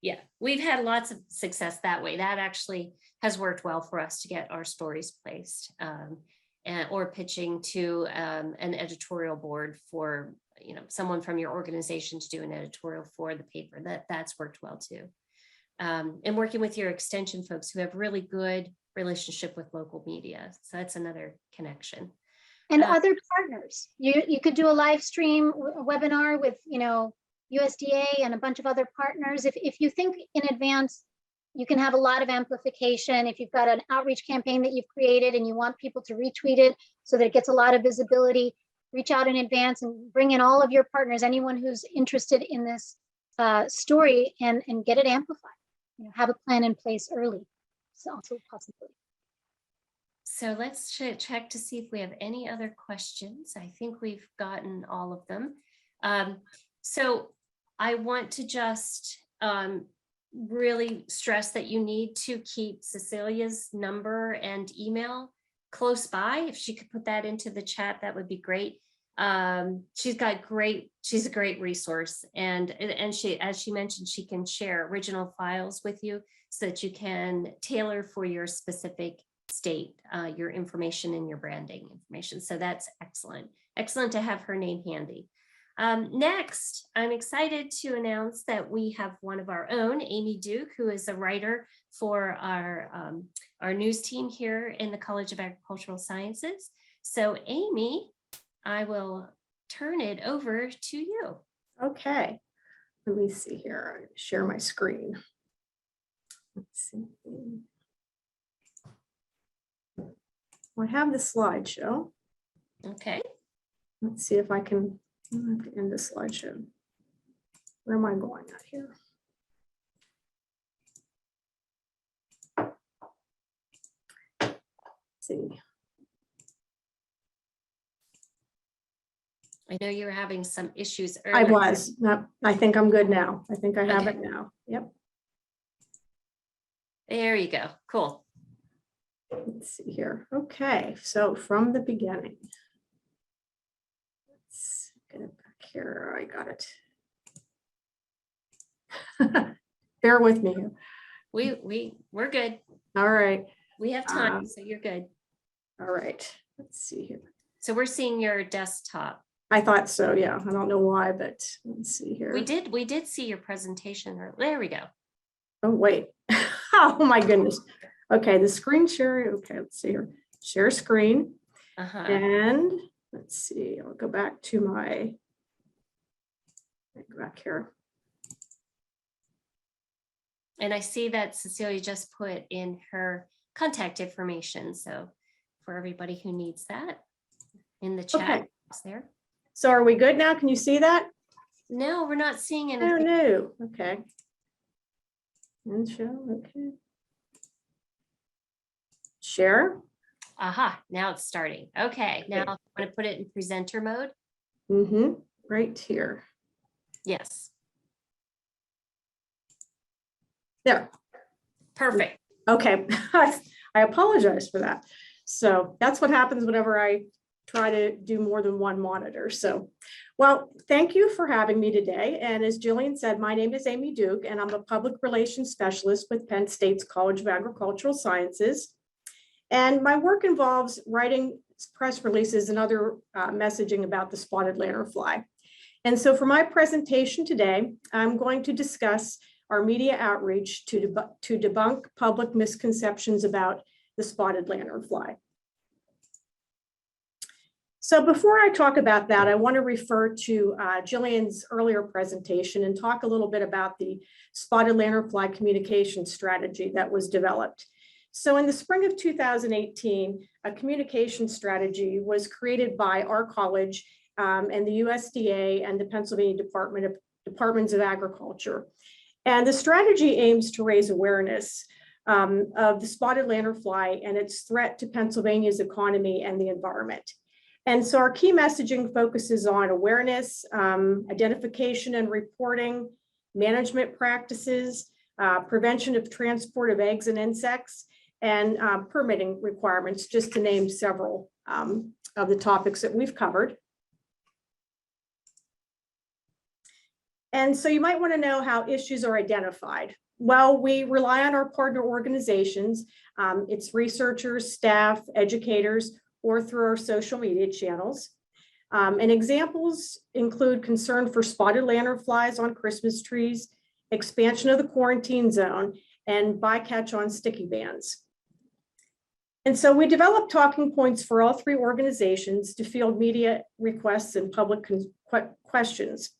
yeah, we've had lots of success that way. That actually has worked well for us to get our stories placed or pitching to an editorial board for someone from your organization to do an editorial for the paper. That's worked well too. And working with your extension folks who have really good relationship with local media. So that's another connection. And other partners. You could do a live stream, a webinar with USDA and a bunch of other partners. If you think in advance, You can have a lot of amplification if you've got an outreach campaign that you've created and you want people to retweet it so that it gets a lot of visibility. Reach out in advance and bring in all of your partners, anyone who's interested in this story, and get it amplified. You know, have a plan in place early. It's also a possibility. So let's check to see if we have any other questions. I think we've gotten all of them. So I want to just really stress that you need to keep Cecilia's number and email close by. If she could put that into the chat, that would be great. She's a great resource, and she, as she mentioned, she can share original files with you so that you can tailor for your specific state your information and your branding information. So that's excellent. Excellent to have her name handy. Next, I'm excited to announce that we have one of our own, Amy Duke, who is a writer for our news team here in the College of Agricultural Sciences. So Amy, I will turn it over to you. Okay, let me see here. Share my screen. Let's see. I have the slideshow. Okay. Let's see if I can end the slideshow. Where am I going at here? Let's see. I know you were having some issues I earlier. was. No, I think I'm good now. I think I have Okay. it now. Yep. There you go. Cool. Let's see here. Okay, so from the beginning. Let's get it back here. I got it. Bear with me here. We're good. All right. We have time, so you're good. All right. Let's see here. So we're seeing your desktop. I thought so, yeah. I don't know why, but let's see here. We did see your presentation. There we go. Oh, wait. Oh my goodness. Okay, the screen share. Okay, let's see here. Share screen. And let's see, I'll go back to my, go back here. And I see that Cecilia just put in her contact information. So for everybody who needs that in the chat, Okay. it's there. So are we good now? Can you see that? No, we're not seeing Oh, anything. no. Okay. And show, okay. Share. Aha, now it's starting. Okay, now I'm going to put it in presenter mode. Mm-hmm. Right here. Yes. There. Perfect. Okay. I apologize for that. So that's what happens whenever I try to do more than one monitor. So, well, thank you for having me today. And as Jillian said, my name is Amy Duke, and I'm a public relations specialist with Penn State's College of Agricultural Sciences. And my work involves writing press releases and other messaging about the spotted lanternfly. And so for my presentation today, I'm going to discuss our media outreach to debunk public misconceptions about the spotted lanternfly. So before I talk about that, I want to refer to Jillian's earlier presentation and talk a little bit about the spotted lanternfly communication strategy that was developed. So in the spring of 2018, a communication strategy was created by our college and the USDA and the Pennsylvania Departments of Agriculture. And the strategy aims to raise awareness of the spotted lanternfly and its threat to Pennsylvania's economy and the environment. And so our key messaging focuses on awareness, identification and reporting, management practices, prevention of transport of eggs and insects, and permitting requirements, just to name several of the topics that we've covered. And so you might want to know how issues are identified. Well, we rely on our partner organizations, it's researchers, staff, educators, or through our social media channels. And examples include concern for spotted lanternflies on Christmas trees, expansion of the quarantine zone, and bycatch on sticky bands. And so we developed talking points for all three organizations to field media requests and public questions.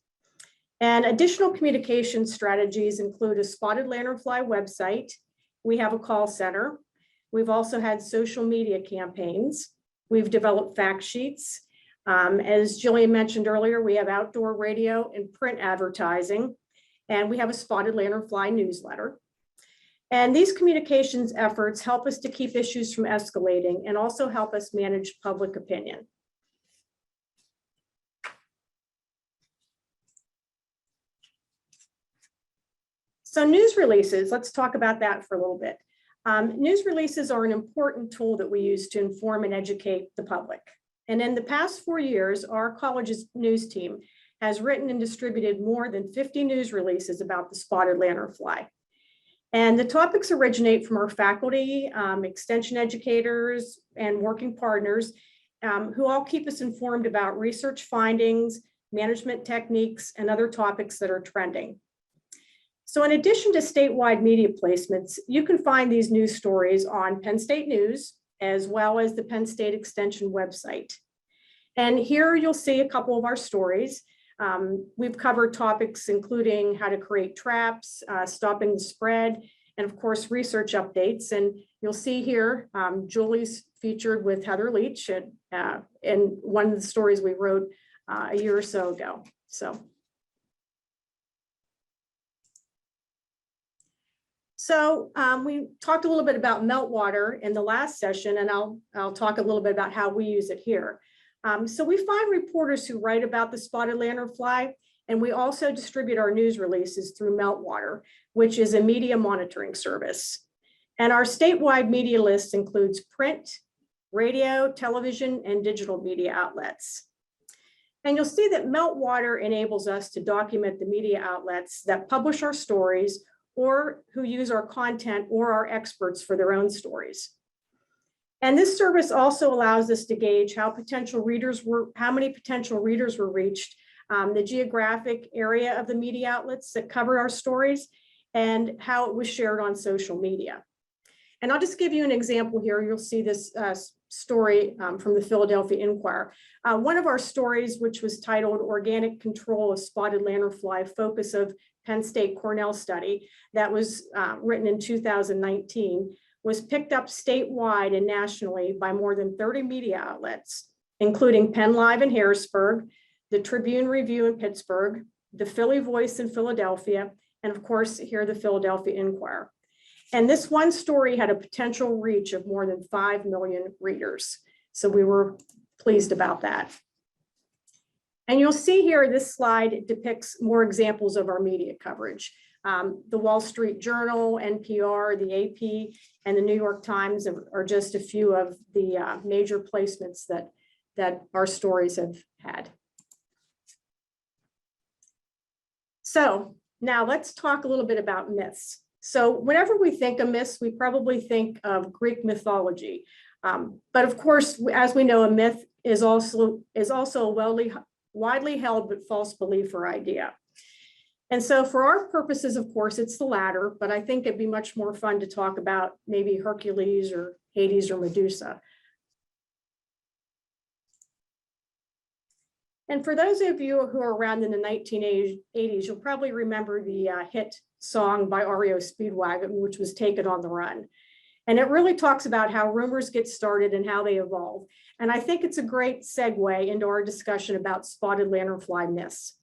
And additional communication strategies include a spotted lanternfly website. We have a call center. We've also had social media campaigns. We've developed fact sheets. As Jillian mentioned earlier, we have outdoor radio and print advertising, and we have a spotted lanternfly newsletter. And these communications efforts help us to keep issues from escalating and also help us manage public opinion. So news releases, let's talk about that for a little bit. News releases are an important tool that we use to inform and educate the public. And in the past 4 years, our college's news team has written and distributed more than 50 news releases about the spotted lanternfly. And the topics originate from our faculty, extension educators, and working partners who all keep us informed about research findings, management techniques, and other topics that are trending. So in addition to statewide media placements, you can find these news stories on Penn State News, as well as the Penn State Extension website. And here you'll see a couple of our stories. We've covered topics including how to create traps, stopping the spread, and of course, research updates. And you'll see here, Julie's featured with Heather Leach in one of the stories we wrote a year or so ago. So we talked a little bit about meltwater in the last session, and I'll talk a little bit about how we use it here. So we find reporters who write about the spotted lanternfly, and we also distribute our news releases through Meltwater, which is a media monitoring service. And our statewide media list includes print, radio, television, and digital media outlets. And you'll see that Meltwater enables us to document the media outlets that publish our stories or who use our content or our experts for their own stories. And this service also allows us to gauge how many potential readers were reached, the geographic area of the media outlets that cover our stories, and how it was shared on social media. And I'll just give you an example here. You'll see this story from the Philadelphia Inquirer. One of our stories, which was titled Organic Control of Spotted Lanternfly, Focus of Penn State Cornell Study, that was written in 2019, was picked up statewide and nationally by more than 30 media outlets, including Penn Live in Harrisburg, the Tribune Review in Pittsburgh, the Philly Voice in Philadelphia, and of course, here the Philadelphia Inquirer. And this one story had a potential reach of more than 5 million readers. So we were pleased about that. And you'll see here, this slide depicts more examples of our media coverage. The Wall Street Journal, NPR, the AP, and the New York Times are just a few of the major placements that our stories have had. So now let's talk a little bit about myths. So whenever we think of myths, we probably think of Greek mythology. But of course, as we know, a myth is also a widely held but false belief or idea. And so for our purposes, of course, it's the latter, but I think it'd be much more fun to talk about maybe Hercules or Hades or Medusa. And for those of you who are around in the 1980s, you'll probably remember the hit song by REO Speedwagon, which was Take It on the Run. And it really talks about how rumors get started and how they evolve. And I think it's a great segue into our discussion about spotted lanternfly myths.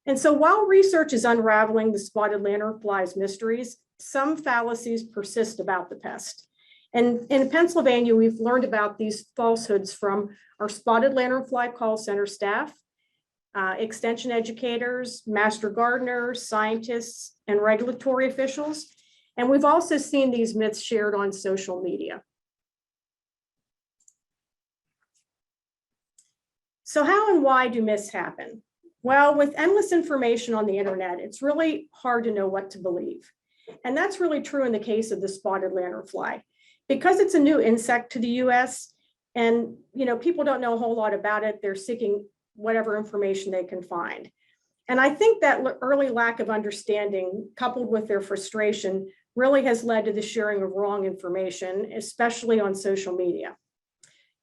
And so while research is unraveling the spotted lanternfly's mysteries, some fallacies persist about the pest. And in Pennsylvania, we've learned about these falsehoods from our spotted lanternfly call center staff, extension educators, master gardeners, scientists, and regulatory officials. And we've also seen these myths shared on social media. So how and why do myths happen? Well, with endless information on the internet, it's really hard to know what to believe. And that's really true in the case of the spotted lanternfly. Because it's a new insect to the US, and people don't know a whole lot about it, they're seeking whatever information they can find. And I think that early lack of understanding, coupled with their frustration, really has led to the sharing of wrong information, especially on social media.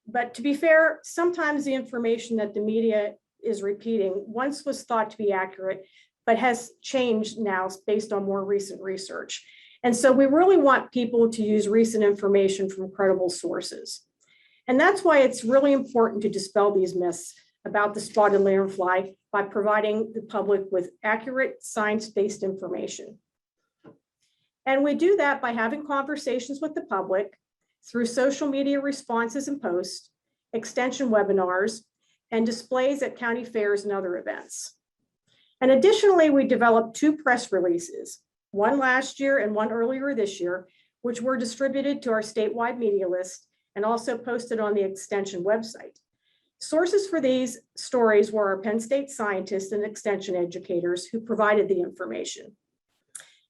But to be fair, sometimes the information that the media is repeating once was thought to be accurate, but has changed now based on more recent research. And so we really want people to use recent information from credible sources. And that's why it's really important to dispel these myths about the spotted lanternfly by providing the public with accurate science-based information. And we do that by having conversations with the public through social media responses and posts, extension webinars, and displays at county fairs and other events. And additionally, we developed 2 press releases, one last year and one earlier this year, which were distributed to our statewide media list and also posted on the extension website. Sources for these stories were our Penn State scientists and extension educators who provided the information.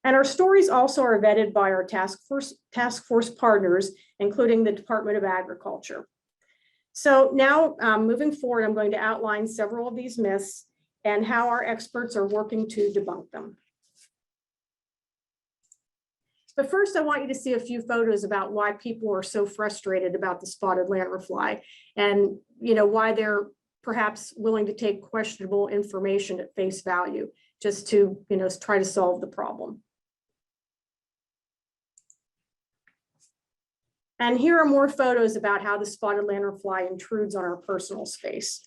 And our stories also are vetted by our task force partners, including the Department of Agriculture. So now moving forward, I'm going to outline several of these myths and how our experts are working to debunk them. But first, I want you to see a few photos about why people are so frustrated about the spotted lanternfly and why they're perhaps willing to take questionable information at face value just to try to solve the problem. And here are more photos about how the spotted lanternfly intrudes on our personal space.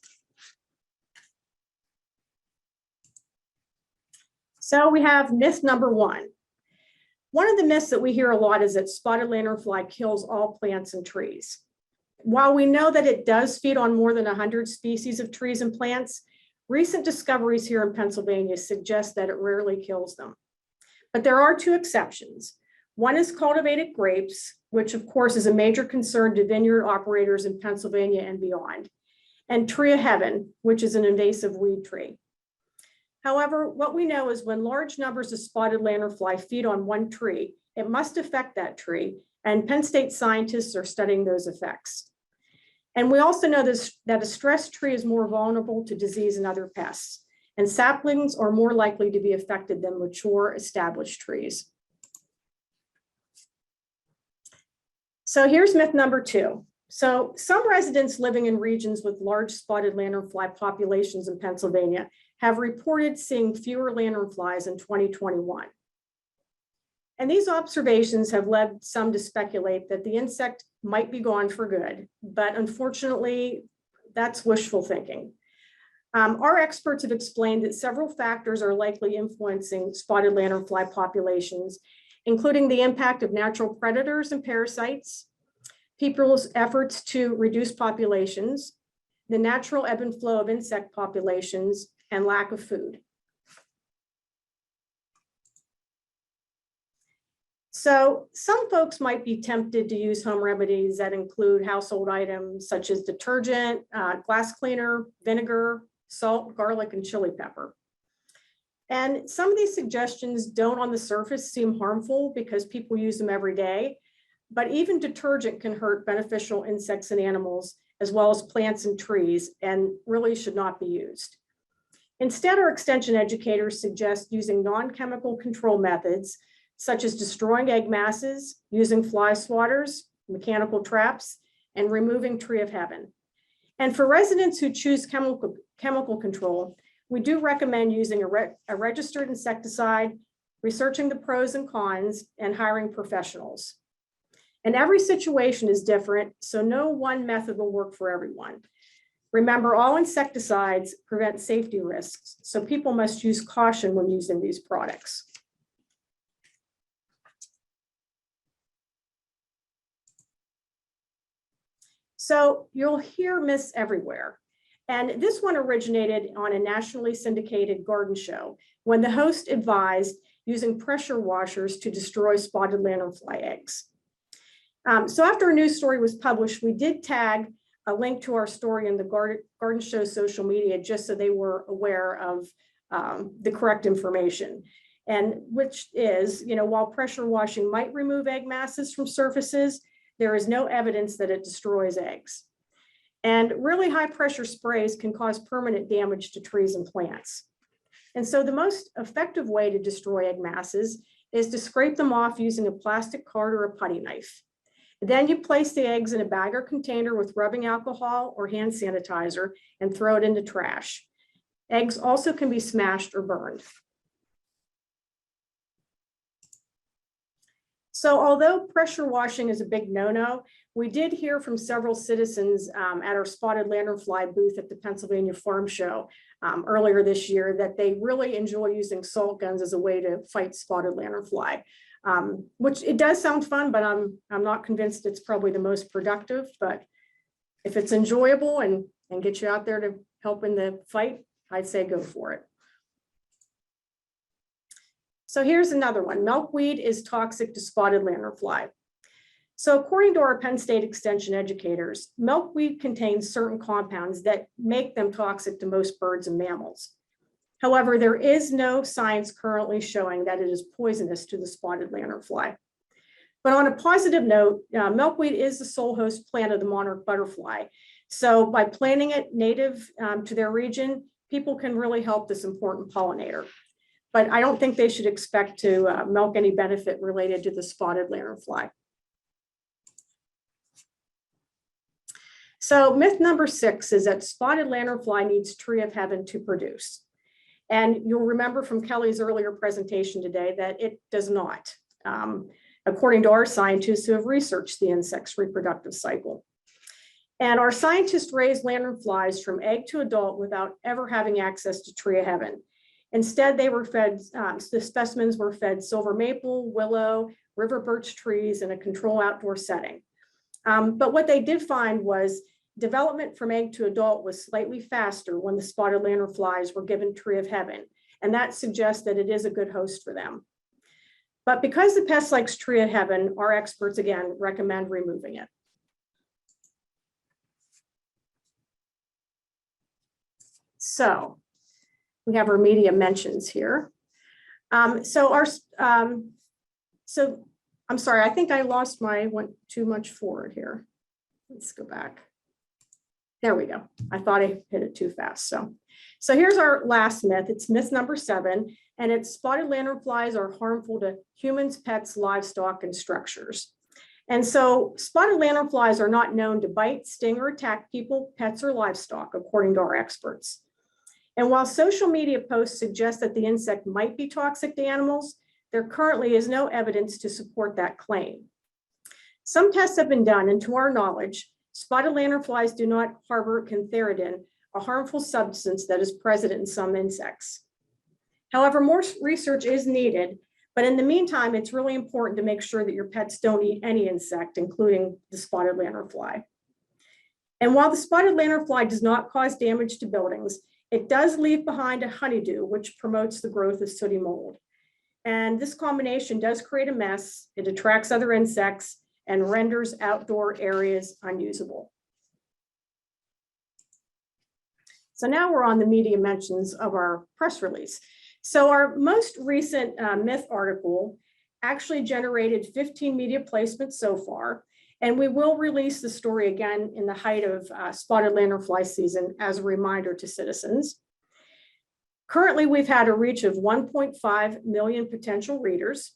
So we have myth number 1. One of the myths that we hear a lot is that spotted lanternfly kills all plants and trees. While we know that it does feed on more than 100 species of trees and plants, recent discoveries here in Pennsylvania suggest that it rarely kills them. But there are 2 exceptions. One is cultivated grapes, which of course is a major concern to vineyard operators in Pennsylvania and beyond, and tree of heaven, which is an invasive weed tree. However, what we know is when large numbers of spotted lanternfly feed on one tree, it must affect that tree, and Penn State scientists are studying those effects. And we also know that a stressed tree is more vulnerable to disease and other pests, and saplings are more likely to be affected than mature, established trees. So here's myth number 2. So some residents living in regions with large spotted lanternfly populations in Pennsylvania have reported seeing fewer lanternflies in 2021. And these observations have led some to speculate that the insect might be gone for good, but unfortunately, that's wishful thinking. Our experts have explained that several factors are likely influencing spotted lanternfly populations, including the impact of natural predators and parasites, people's efforts to reduce populations, the natural ebb and flow of insect populations, and lack of food. So some folks might be tempted to use home remedies that include household items such as detergent, glass cleaner, vinegar, salt, garlic, and chili pepper. And some of these suggestions don't on the surface seem harmful because people use them every day, but even detergent can hurt beneficial insects and animals, as well as plants and trees, and really should not be used. Instead, our extension educators suggest using non-chemical control methods, such as destroying egg masses, using fly swatters, mechanical traps, and removing tree of heaven. And for residents who choose chemical control, we do recommend using a registered insecticide, researching the pros and cons, and hiring professionals. And every situation is different, so no one method will work for everyone. Remember, all insecticides prevent safety risks, so people must use caution when using these products. So you'll hear myths everywhere. And this one originated on a nationally syndicated garden show when the host advised using pressure washers to destroy spotted lanternfly eggs. So after a news story was published, we did tag a link to our story in the garden show social media, just so they were aware of the correct information. And which is, while pressure washing might remove egg masses from surfaces, there is no evidence that it destroys eggs. And really high pressure sprays can cause permanent damage to trees and plants. And so the most effective way to destroy egg masses is to scrape them off using a plastic card or a putty knife. Then you place the eggs in a bag or container with rubbing alcohol or hand sanitizer and throw it into trash. Eggs also can be smashed or burned. So although pressure washing is a big no-no, we did hear from several citizens at our spotted lanternfly booth at the Pennsylvania Farm Show earlier this year that they really enjoy using salt guns as a way to fight spotted lanternfly, which it does sound fun, but I'm not convinced it's probably the most productive. But if it's enjoyable and get you out there to help in the fight, I'd say go for it. So here's another one. Milkweed is toxic to spotted lanternfly. So according to our Penn State Extension educators, milkweed contains certain compounds that make them toxic to most birds and mammals. However, there is no science currently showing that it is poisonous to the spotted lanternfly. But on a positive note, milkweed is the sole host plant of the monarch butterfly. So by planting it native to their region, people can really help this important pollinator. But I don't think they should expect to milk any benefit related to the spotted lanternfly. So myth number 6 is that spotted lanternfly needs tree of heaven to produce. And you'll remember from Kelly's earlier presentation today that it does not, according to our scientists who have researched the insect's reproductive cycle. And our scientists raised lanternflies from egg to adult without ever having access to tree of heaven. Instead, they were fed, the specimens were fed silver maple, willow, river birch trees in a controlled outdoor setting. But what they did find was development from egg to adult was slightly faster when the spotted lanternflies were given tree of heaven. And that suggests that it is a good host for them. But because the pest likes tree of heaven, our experts again recommend removing it. So we have our media mentions here. So I'm sorry, I think I lost went too much forward here. Let's go back. There we go. I thought I hit it too fast. So here's our last myth. It's myth number 7, and it's spotted lanternflies are harmful to humans, pets, livestock, and structures. And so spotted lanternflies are not known to bite, sting, or attack people, pets, or livestock, according to our experts. And while social media posts suggest that the insect might be toxic to animals, there currently is no evidence to support that claim. Some tests have been done, and to our knowledge, spotted lanternflies do not harbor cantharidin, a harmful substance that is present in some insects. However, more research is needed, but in the meantime, it's really important to make sure that your pets don't eat any insect, including the spotted lanternfly. And while the spotted lanternfly does not cause damage to buildings, it does leave behind a honeydew, which promotes the growth of sooty mold. And this combination does create a mess. It attracts other insects and renders outdoor areas unusable. So now we're on the media mentions of our press release. So our most recent myth article actually generated 15 media placements so far, and we will release the story again in the height of spotted lanternfly season as a reminder to citizens. Currently, we've had a reach of 1.5 million potential readers,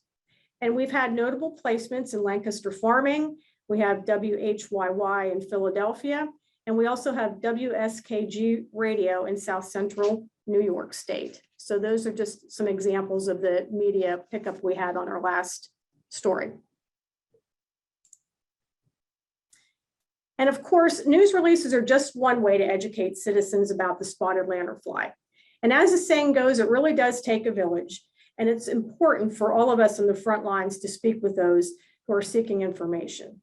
and we've had notable placements in Lancaster Farming. We have WHYY in Philadelphia, and we also have WSKG Radio in South Central New York State. So those are just some examples of the media pickup we had on our last story. And of course, news releases are just one way to educate citizens about the spotted lanternfly. And as the saying goes, it really does take a village. And it's important for all of us on the front lines to speak with those who are seeking information.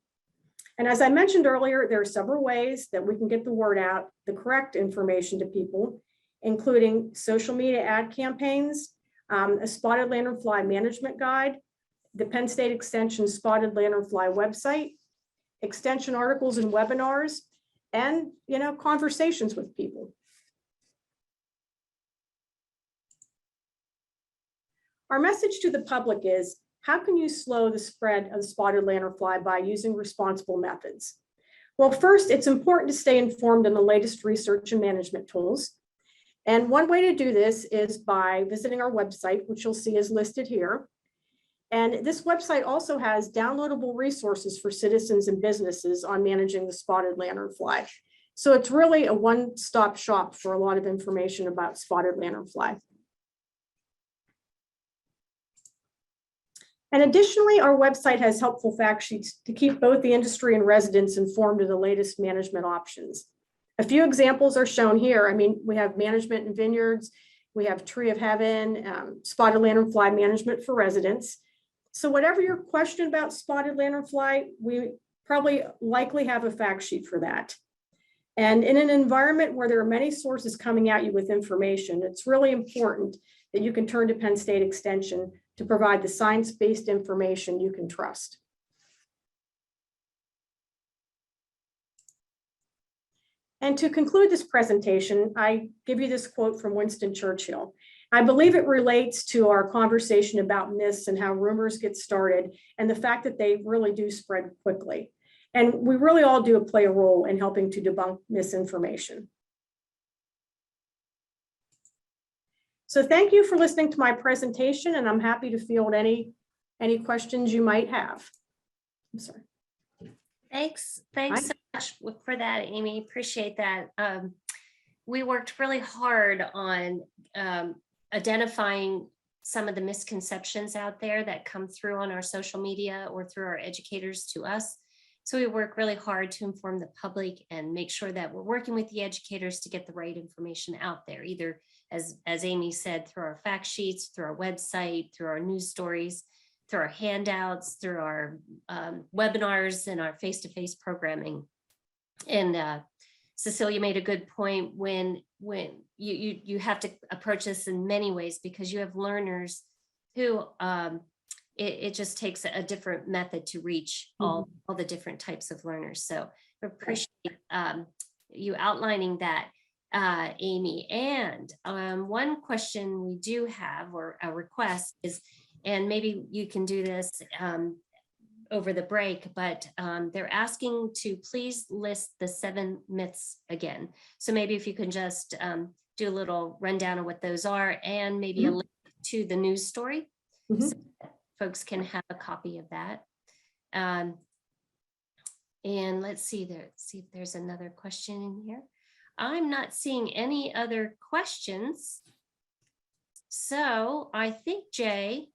And as I mentioned earlier, there are several ways that we can get the word out, the correct information to people, including social media ad campaigns, a spotted lanternfly management guide, the Penn State Extension Spotted Lanternfly website, extension articles and webinars, and conversations with people. Our message to the public is, how can you slow the spread of the spotted lanternfly by using responsible methods? Well, first, it's important to stay informed on the latest research and management tools. And one way to do this is by visiting our website, which you'll see is listed here. And this website also has downloadable resources for citizens and businesses on managing the spotted lanternfly. So it's really a one-stop shop for a lot of information about spotted lanternfly. And additionally, our website has helpful fact sheets to keep both the industry and residents informed of the latest management options. A few examples are shown here. I mean, we have management in vineyards, we have tree of heaven, spotted lanternfly management for residents. So whatever your question about spotted lanternfly, we probably likely have a fact sheet for that. And in an environment where there are many sources coming at you with information, it's really important that you can turn to Penn State Extension to provide the science-based information you can trust. And to conclude this presentation, I give you this quote from Winston Churchill. I believe it relates to our conversation about myths and how rumors get started and the fact that they really do spread quickly. And we really all do play a role in helping to debunk misinformation. So thank you for listening to my presentation, and I'm happy to field any questions you might have. I'm sorry. Thanks so much for that, Amy. Appreciate that. We worked really hard on identifying some of the misconceptions out there that come through on our social media or through our educators to us. So we work really hard to inform the public and make sure that we're working with the educators to get the right information out there, either as Amy said, through our fact sheets, through our website, through our news stories, through our handouts, through our webinars and our face-to-face programming. And Cecilia made a good point when you have to approach this in many ways, because you have learners who it just takes a different method to reach all the different types of learners. So I appreciate you outlining that, Amy. And one question we do have, or a request, is, and maybe you can do this over the break, but they're asking to please list the 7 myths again. So maybe if you can just do a little rundown of what those are, and maybe a link to the news story, so that folks can have a copy of that. And let's see if there's another question in here. I'm not seeing any other questions. So I think, Jay,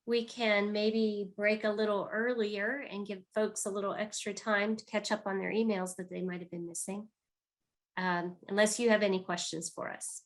we can maybe break a little earlier and give folks a little extra time to catch up on their emails that they might have been missing. Unless you have any questions for us.